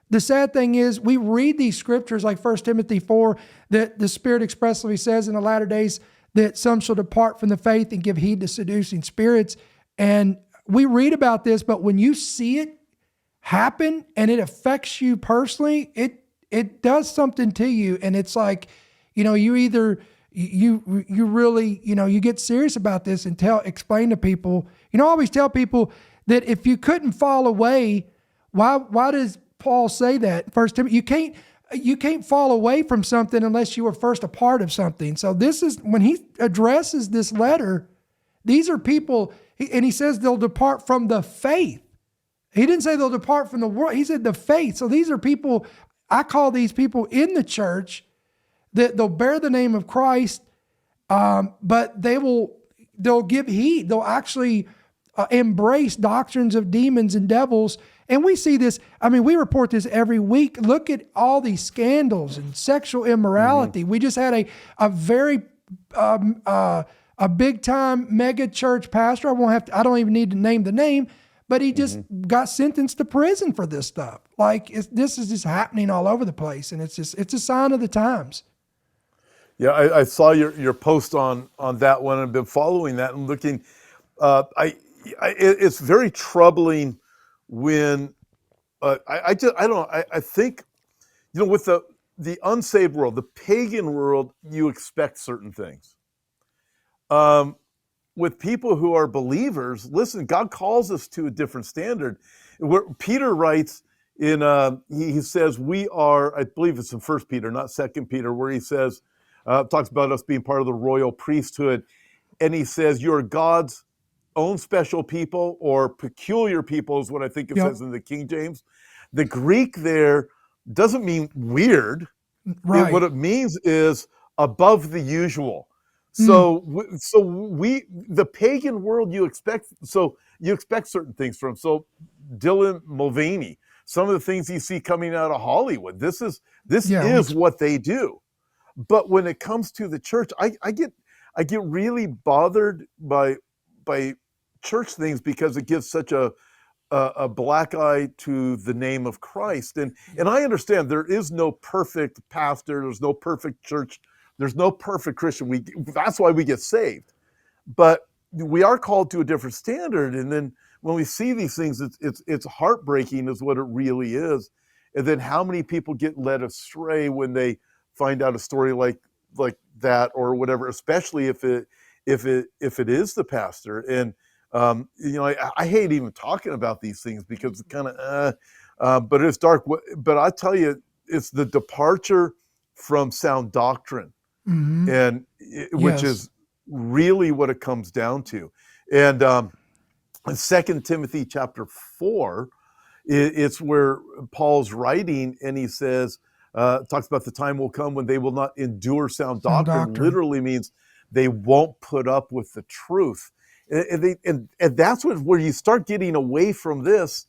the sad thing is we read these scriptures like 1 Timothy 4, that the Spirit expressly says in the latter days that some shall depart from the faith and give heed to seducing spirits. And we read about this, but when you see it happen and it affects you personally, it does something to you. And it's like, you either, you really, you get serious about this and explain to people, I always tell people that if you couldn't fall away, why does Paul say that? First Timothy, you can't fall away from something unless you were first a part of something. So this is, when he addresses this letter, these are people, and he says they'll depart from the faith. He didn't say they'll depart from the world. He said the faith. So these are people, I call these people in the church that they'll bear the name of Christ, but they'll give heed. They'll actually embrace doctrines of demons and devils. And we see this, we report this every week. Look at all these scandals and sexual immorality. We just had a very a big time mega church pastor. I don't even need to name the name, but he just got sentenced to prison for this stuff. Like this is just happening all over the place. And it's a sign of the times. Yeah, I saw your post on that one. I've been following that and looking. It's very troubling when I think, with the unsaved world, the pagan world, you expect certain things. With people who are believers, listen, God calls us to a different standard. Where Peter writes he says we are, I believe it's in 1 Peter, not 2 Peter, where he says, talks about us being part of the royal priesthood. And he says, you're God's own special people, or peculiar people is what I think it says in the King James. The Greek there doesn't mean weird. Right. What it means is above the usual. So the pagan world, you expect certain things from. So Dylan Mulvaney, some of the things you see coming out of Hollywood, this is what they do. But when it comes to the church, I get really bothered by church things because it gives such a black eye to the name of Christ. And I understand there is no perfect pastor, there's no perfect church, there's no perfect Christian. That's why we get saved. But we are called to a different standard. And then when we see these things, it's heartbreaking is what it really is. And then how many people get led astray when they find out a story like that or whatever, especially if if it is the pastor. And I hate even talking about these things because it's kind of but it's dark. But I tell you, it's the departure from sound doctrine, Mm-hmm. and which Yes. is really what it comes down to. And in 2 Timothy chapter 4, it's where Paul's writing, and he says, talks about the time will come when they will not endure sound Sound doctrine. doctrine. Literally means they won't put up with the truth. And that's where you start getting away from this,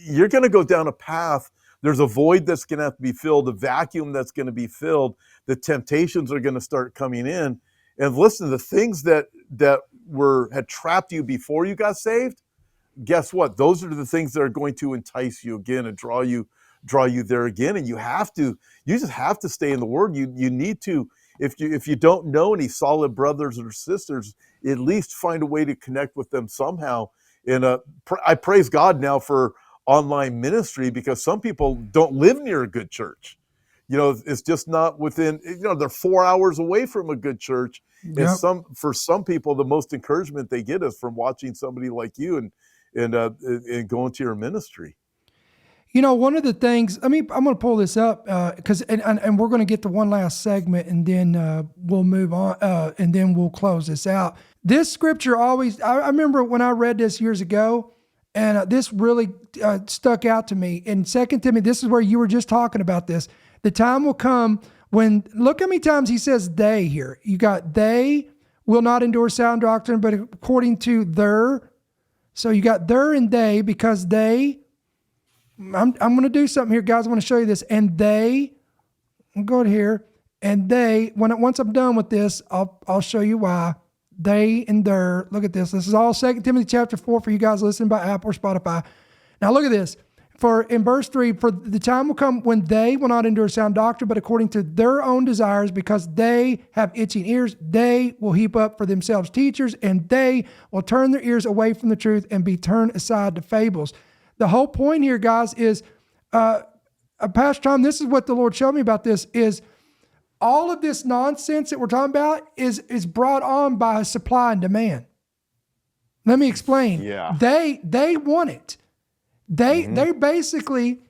you're going to go down a path. There's a void that's going to have to be filled, a vacuum that's going to be filled. The temptations are going to start coming in. And listen, the things that had trapped you before you got saved, guess what? Those are the things that are going to entice you again and draw you there again. And you just have to stay in the Word. You need to, if you don't know any solid brothers or sisters, at least find a way to connect with them somehow. And I praise God now for online ministry, because some people don't live near a good church. It's just not within, they're 4 hours away from a good church. And Yep. for some people, the most encouragement they get is from watching somebody like you and going to your ministry. One of the things, I'm going to pull this up because, and we're going to get to one last segment, and then we'll move on, and then we'll close this out. This scripture I remember when I read this years ago, and this really stuck out to me. In 2 Timothy, this is where you were just talking about this. The time will come when, look how many times he says they here. You got they will not endure sound doctrine, but according to their. So you got their and they, because they, I'm going to do something here, guys. I want to show you this. And they, I'll go to here, and they, once I'm done with this, I'll show you why. They and their, look at this. This is all 2 Timothy chapter 4 for you guys listening by Apple or Spotify. Now look at this. For in verse 3, for the time will come when they will not endure sound doctrine, but according to their own desires, because they have itching ears, they will heap up for themselves teachers, and they will turn their ears away from the truth and be turned aside to fables. The whole point here, guys, is, Pastor Tom, this is what the Lord showed me about this, is all of this nonsense that we're talking about is brought on by supply and demand. Let me explain. Yeah. They want it. They basically,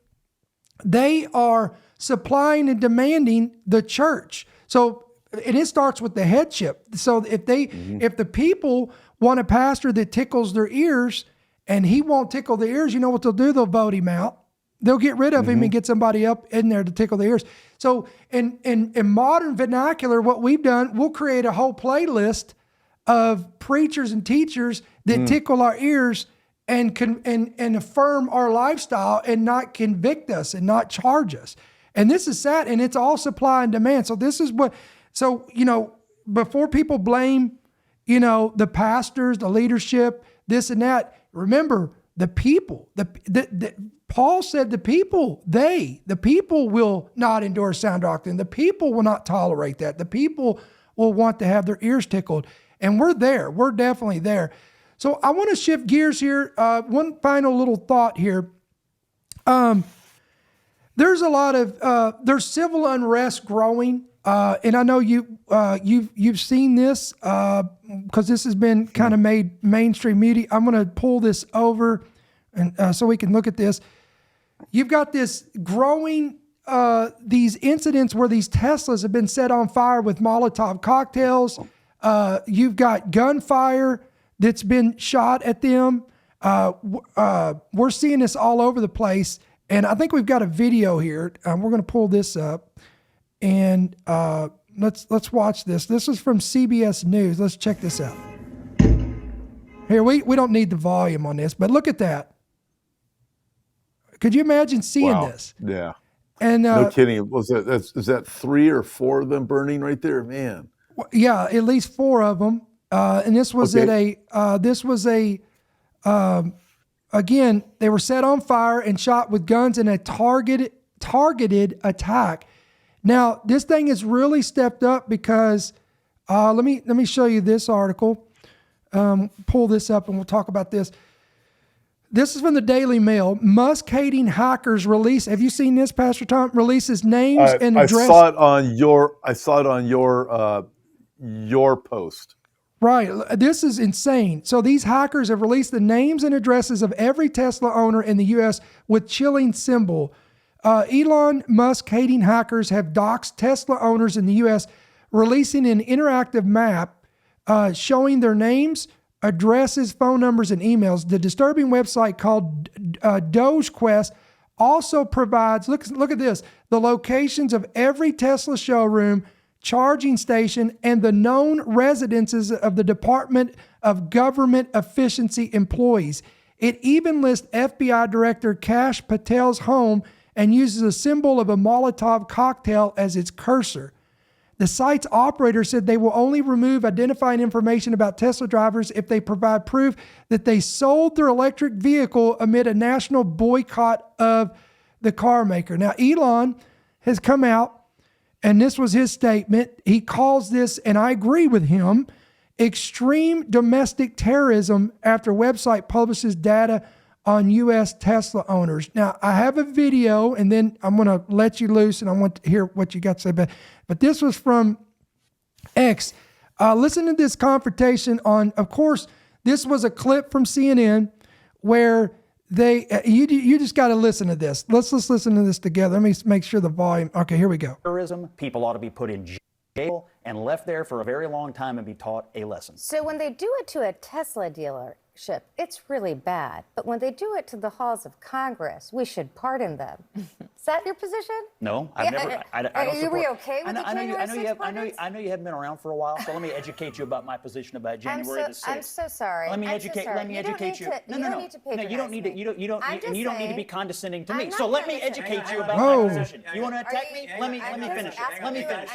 they are supplying and demanding the church. So, and it starts with the headship. So if the people want a pastor that tickles their ears and he won't tickle their ears, you know what they'll do? They'll vote him out. They'll get rid of him and get somebody up in there to tickle their ears. So in modern vernacular, what we've done, we'll create a whole playlist of preachers and teachers that tickle our ears and affirm our lifestyle and not convict us and not charge us. And this is sad, and it's all supply and demand. So this is before people blame, the pastors, the leadership, this and that, remember the people, Paul said the people will not endure sound doctrine. The people will not tolerate that. The people will want to have their ears tickled. And we're there. We're definitely there. So I want to shift gears here. One final little thought here. There's a lot of there's civil unrest growing, and I know you've seen this because this has been kind of made mainstream media. I'm going to pull this over, and so we can look at this. You've got this growing these incidents where these Teslas have been set on fire with Molotov cocktails. You've got gunfire that's been shot at them. We're seeing this all over the place. And I think we've got a video here. We're going to pull this up, and let's watch this. This is from CBS News. Let's check this out. Here, we don't need the volume on this, but look at that. Could you imagine seeing this? Yeah. And no kidding. Is that 3 or 4 of them burning right there, man? Yeah, at least 4 of them. And this was again, they were set on fire and shot with guns in a targeted attack. Now, this thing has really stepped up because let me show you this article. Pull this up and we'll talk about this. This is from the Daily Mail. Musk-hating hackers release. Have you seen this, Pastor Tom? Releases names and address. I saw it on your your post. Right. This is insane. So these hackers have released the names and addresses of every Tesla owner in the U.S. with chilling symbol. Elon Musk hating hackers have doxed Tesla owners in the U.S., releasing an interactive map showing their names, addresses, phone numbers, and emails. The disturbing website called DogeQuest also provides, look at this, the locations of every Tesla showroom, charging station, and the known residences of the Department of Government Efficiency employees. It even lists FBI Director Kash Patel's home and uses a symbol of a Molotov cocktail as its cursor. The site's operator said they will only remove identifying information about Tesla drivers if they provide proof that they sold their electric vehicle amid a national boycott of the car maker. Now, Elon has come out, and this was his statement. He calls this, and I agree with him, extreme domestic terrorism after website publishes data on U.S. Tesla owners. Now, I have a video, and then I'm going to let you loose, and I want to hear what you got to say. But this was from X. Listen to this confrontation on, of course, this was a clip from CNN where they, you just got to listen to this. Let's listen to this together. Let me make sure the volume. Okay, here we go. Terrorism, people ought to be put in jail and left there for a very long time and be taught a lesson. So when they do it to a Tesla dealership, it's really bad. But when they do it to the halls of Congress, we should pardon them. Is that your position? No, I've never. I don't Are support. you okay with the January 6th pardons? I know you haven't been around for a while, so let me educate you about my position about January the 6th. I'm so sorry. Let me educate you. No, you don't need to patronize you don't need to. me. You don't need to be condescending to me. I'm So not let me condescending. educate you about Whoa. my position. You want to attack me? Let me finish. Let me finish.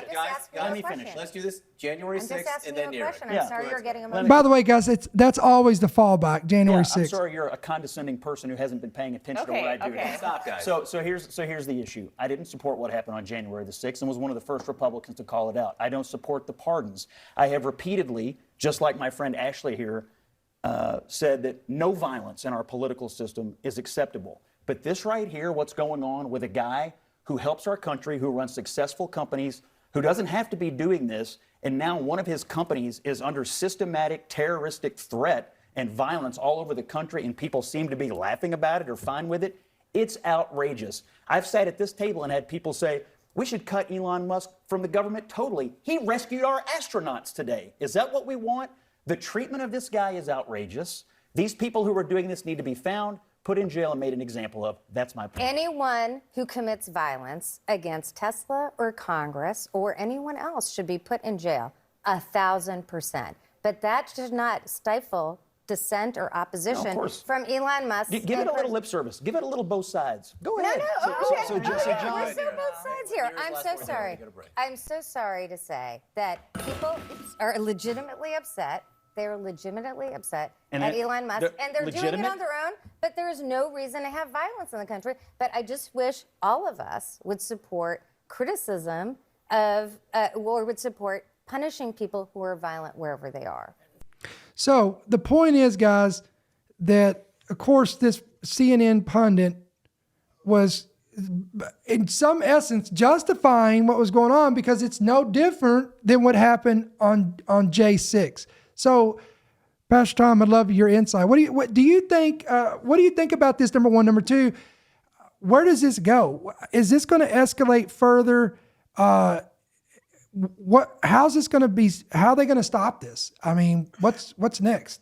Let me finish. Let's do this January 6th and then near it. I'm sorry you're getting emotional. By the way, guys, that's always the fallback, January 6th. I'm sorry you're a condescending person who hasn't been paying attention to what I do. Stop, guys. So here's the issue. I didn't support what happened on January the 6th and was one of the first Republicans to call it out. I don't support the pardons. I have repeatedly, just like my friend Ashley here, said that no violence in our political system is acceptable. But this right here, what's going on with a guy who helps our country, who runs successful companies, who doesn't have to be doing this, and now one of his companies is under systematic terroristic threat and violence all over the country, and people seem to be laughing about it or fine with it. It's outrageous. I've sat at this table and had people say, we should cut Elon Musk from the government totally. He rescued our astronauts today. Is that what we want? The treatment of this guy is outrageous. These people who are doing this need to be found, put in jail, and made an example of. That's my point. Anyone who commits violence against Tesla or Congress or anyone else should be put in jail, 1,000%. But that should not stifle dissent or opposition from Elon Musk. Give it a little lip service. Give it a little both sides. Go ahead. No, okay. So John, We're so both sides here. I'm so sorry. I'm so sorry to say that people are legitimately upset. They're legitimately upset at Elon Musk, and they're doing it on their own, but there is no reason to have violence in the country. But I just wish all of us would support criticism of, or would support punishing people who are violent wherever they are. So the point is, guys, that of course this CNN pundit was in some essence justifying what was going on because it's no different than what happened on J6. So, Pastor Tom, I'd love your insight. What do you think about this? Number one, number two, where does this go? Is this going to escalate further? How's this going to be? How are they going to stop this? I mean, what's next?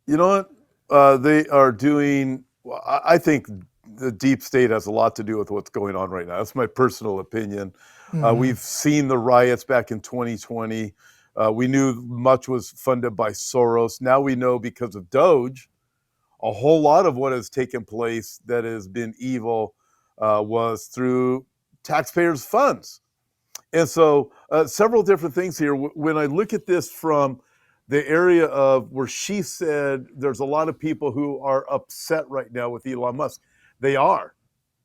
You know what? They are doing, I think the deep state has a lot to do with what's going on right now. That's my personal opinion. We've seen the riots back in 2020. We knew much was funded by Soros. Now we know because of Doge, a whole lot of what has taken place that has been evil was through taxpayers' funds. And so several different things here. When I look at this from the area of where she said there's a lot of people who are upset right now with Elon Musk. They are.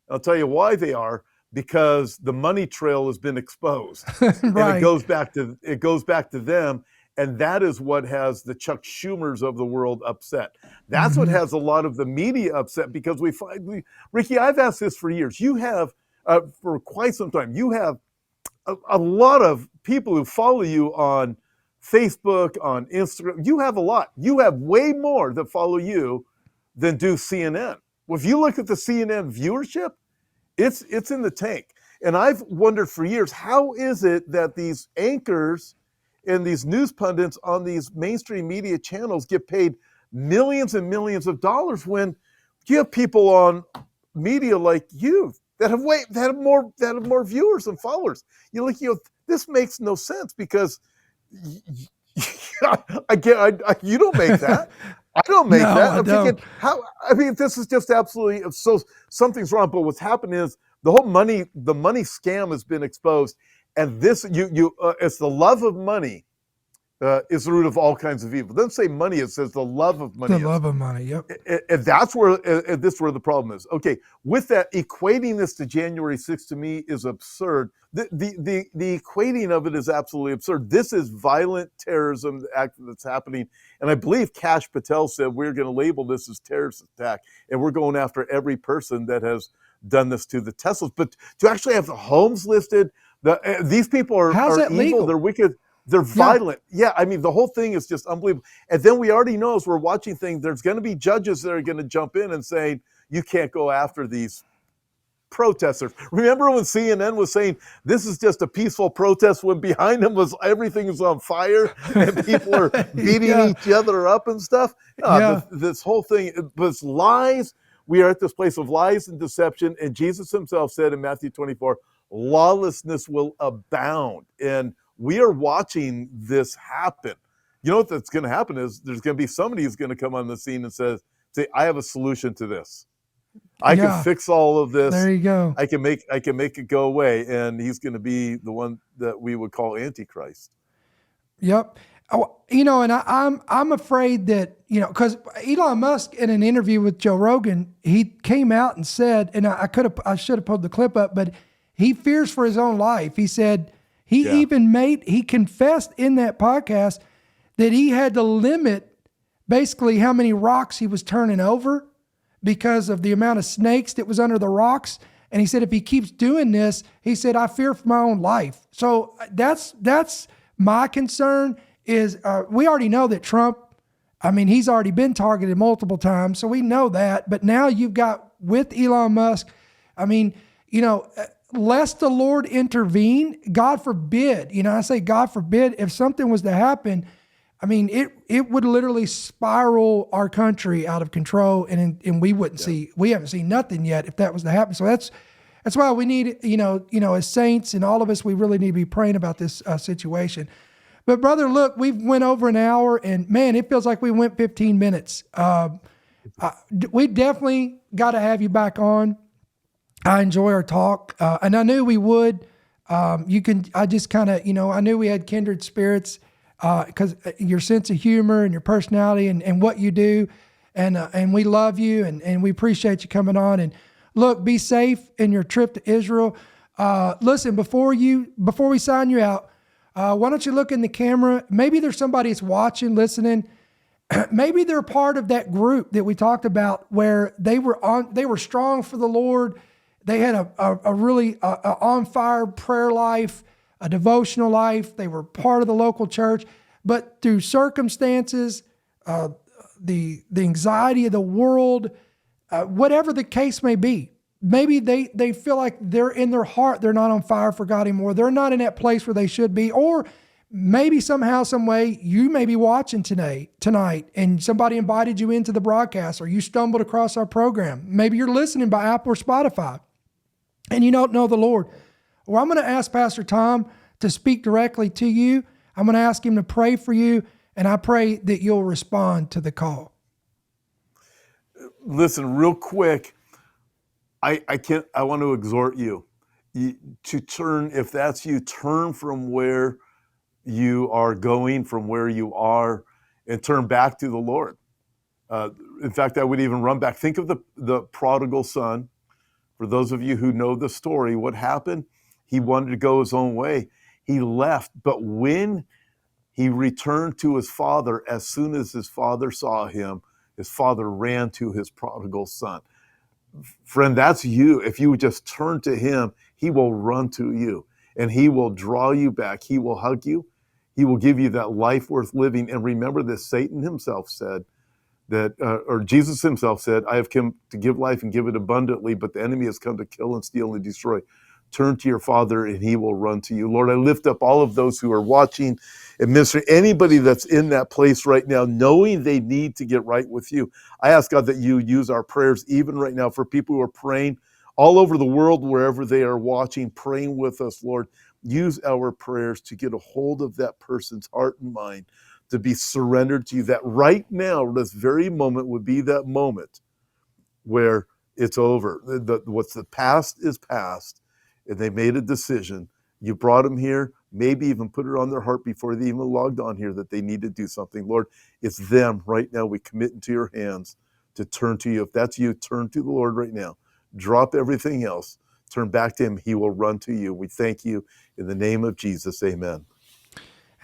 I'll tell you why they are, because the money trail has been exposed. Right. And it goes back to them. And that is what has the Chuck Schumers of the world upset. That's what has a lot of the media upset, because Ricky, I've asked this for years. You have, for quite some time, you have a lot of people who follow you on Facebook, on Instagram. You have a lot. You have way more that follow you than do CNN. Well, if you look at the CNN viewership, it's in the tank. And I've wondered for years, how is it that these anchors and these news pundits on these mainstream media channels get paid millions and millions of dollars when you have people on media like you that have more viewers and followers? This makes no sense because you don't make that. I don't make that. I'm thinking, this is just absolutely, so something's wrong. But what's happened is the money scam has been exposed, and this, it's the love of money is the root of all kinds of evil. It doesn't say money, it says the love of money. The love of money, yep. And that's where the problem is. Okay, with that, equating this to January 6th to me is absurd. The equating of it is absolutely absurd. This is violent terrorism act that's happening. And I believe Kash Patel said we're going to label this as terrorist attack. And we're going after every person that has done this to the Teslas. But to actually have the homes listed, these people are evil, legal? They're wicked. They're violent. Yeah, I mean, the whole thing is just unbelievable. And then we already know as we're watching things, there's going to be judges that are going to jump in and say, you can't go after these protesters. Remember when CNN was saying this is just a peaceful protest when behind them was everything is on fire and people are beating each other up and stuff? This whole thing was lies. We are at this place of lies and deception. And Jesus himself said in Matthew 24, lawlessness will abound. And we are watching this happen. You know what's going to happen is there's going to be somebody who's going to come on the scene and say, I have a solution to this. I can fix all of this. There you go. I can make it go away. And he's going to be the one that we would call Antichrist. Yep. And I'm afraid that, because Elon Musk in an interview with Joe Rogan, he came out and said, and I should have pulled the clip up, but he fears for his own life. He said, he confessed in that podcast that he had to limit basically how many rocks he was turning over because of the amount of snakes that was under the rocks. And he said, if he keeps doing this, he said, I fear for my own life. So that's my concern is we already know that Trump, he's already been targeted multiple times. So we know that, but now you've got with Elon Musk, lest the Lord intervene, God forbid, I say God forbid, if something was to happen, it would literally spiral our country out of control and we haven't seen nothing yet if that was to happen. So that's why we need, as saints and all of us, we really need to be praying about this situation. But brother, look, we've went over an hour and man, it feels like we went 15 minutes. We definitely got to have you back on. I enjoy our talk, and I knew we would. I knew we had kindred spirits because your sense of humor and your personality and what you do, and we love you and we appreciate you coming on. And look, be safe in your trip to Israel. Listen, before we sign you out, why don't you look in the camera? Maybe there's somebody that's watching, listening. Maybe they're part of that group that we talked about where they were strong for the Lord. They had a really on fire prayer life, a devotional life. They were part of the local church, but through circumstances, the anxiety of the world, whatever the case may be, maybe they feel like they're in their heart, they're not on fire for God anymore. They're not in that place where they should be, or maybe somehow, some way, you may be watching tonight, and somebody invited you into the broadcast, or you stumbled across our program. Maybe you're listening by Apple or Spotify, and you don't know the Lord. Well, I'm going to ask Pastor Tom to speak directly to you. I'm going to ask him to pray for you, and I pray that you'll respond to the call. Listen, real quick, I want to exhort you to turn, if that's you, turn from where you are going, from where you are, and turn back to the Lord. In fact, I would even run back. Think of the prodigal son. For those of you who know the story, what happened? He wanted to go his own way. He left, but when he returned to his father, as soon as his father saw him, his father ran to his prodigal son. Friend, that's you. If you would just turn to him, he will run to you and he will draw you back. He will hug you. He will give you that life worth living. And remember that Satan himself said that, or Jesus himself said, I have come to give life and give it abundantly, but the enemy has come to kill and steal and destroy. Turn to your Father and he will run to you. Lord, I lift up all of those who are watching and ministering, anybody that's in that place right now, knowing they need to get right with you. I ask God that you use our prayers even right now for people who are praying all over the world, wherever they are watching, praying with us, Lord. Use our prayers to get a hold of that person's heart and mind, to be surrendered to you. That right now, this very moment would be that moment where it's over. What's the past is past, and they made a decision. You brought them here, maybe even put it on their heart before they even logged on here that they need to do something. Lord, it's them right now. We commit into your hands to turn to you. If that's you, turn to the Lord right now. Drop everything else. Turn back to him. He will run to you. We thank you in the name of Jesus. Amen.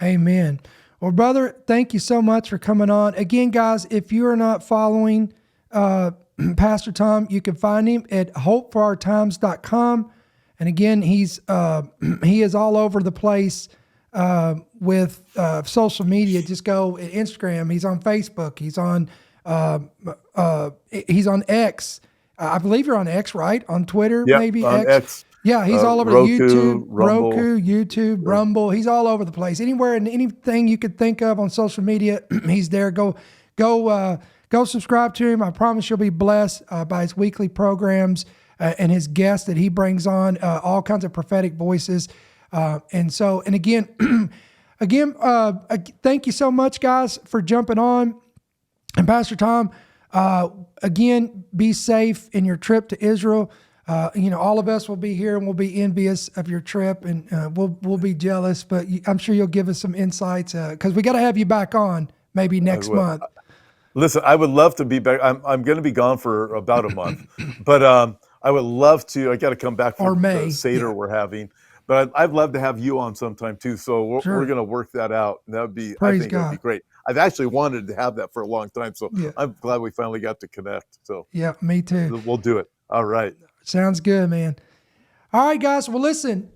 Amen. Well, brother, thank you so much for coming on. Again, guys, if you are not following Pastor Tom, you can find him at hopeforourtimes.com. And again, he is all over the place with social media. Just go at Instagram. He's on Facebook. He's on X. I believe you're on X, right? On Twitter, yep, maybe on X. Yeah, he's all over Roku, YouTube, Rumble. He's all over the place. Anywhere and anything you could think of on social media, he's there. Go subscribe to him. I promise you'll be blessed by his weekly programs and his guests that he brings on, all kinds of prophetic voices. And again, thank you so much, guys, for jumping on. And Pastor Tom, again, be safe in your trip to Israel. All of us will be here and we'll be envious of your trip, and we'll be jealous, but I'm sure you'll give us some insights because we got to have you back on maybe next month. Listen, I would love to be back. I'm going to be gone for about a month, but I would love to. I got to come back for the Seder we're having, but I'd love to have you on sometime too. So we're going to work that out. And that would be, I think that would be great. I've actually wanted to have that for a long time, so I'm glad we finally got to connect. So yeah, me too. We'll do it. All right. Sounds good, man. All right, guys. Well, listen,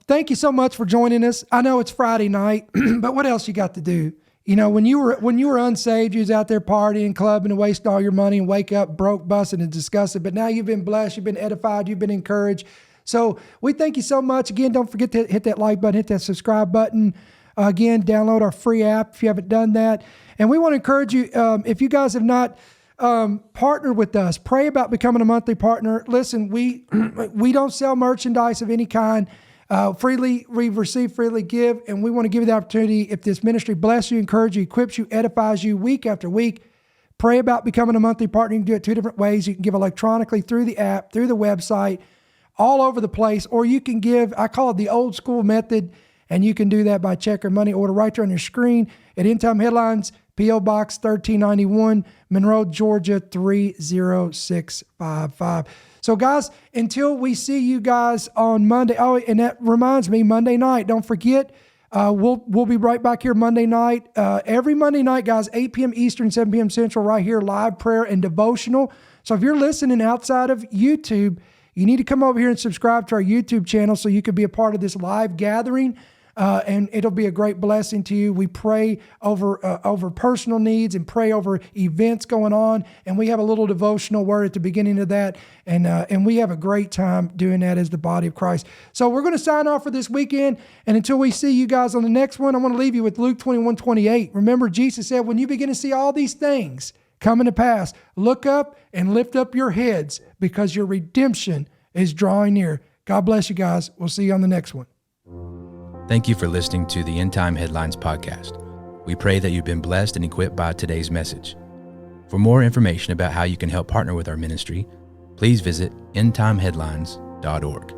thank you so much for joining us. I know it's Friday night, but what else you got to do? You know, when you were unsaved, you was out there partying, clubbing, and wasting all your money and wake up broke, busted, and disgusted. But now you've been blessed, you've been edified, you've been encouraged. So we thank you so much. Again, don't forget to hit that like button, hit that subscribe button. Again, download our free app if you haven't done that. And we want to encourage you, if you guys have not partnered with us, pray about becoming a monthly partner. Listen, we don't sell merchandise of any kind. Freely we receive, freely give, and we want to give you the opportunity. If this ministry blesses you, encourages you, equips you, edifies you week after week, pray about becoming a monthly partner. You can do it two different ways. You can give electronically through the app, through the website, all over the place, or you can give, I call it the old school method, and you can do that by check or money order right there on your screen at End Time Headlines, P.O. Box 1391, Monroe, Georgia 30655. So guys, until we see you guys on Monday, oh, and that reminds me, Monday night, don't forget, we'll be right back here Monday night. Every Monday night, guys, 8 p.m. Eastern, 7 p.m. Central, right here, live prayer and devotional. So if you're listening outside of YouTube, you need to come over here and subscribe to our YouTube channel so you can be a part of this live gathering. And it'll be a great blessing to you. We pray over personal needs and pray over events going on. And we have a little devotional word at the beginning of that. And we have a great time doing that as the body of Christ. So we're going to sign off for this weekend. And until we see you guys on the next one, I want to leave you with Luke 21:28. Remember, Jesus said, when you begin to see all these things coming to pass, look up and lift up your heads because your redemption is drawing near. God bless you guys. We'll see you on the next one. Thank you for listening to the End Time Headlines podcast. We pray that you've been blessed and equipped by today's message. For more information about how you can help partner with our ministry, please visit endtimeheadlines.org.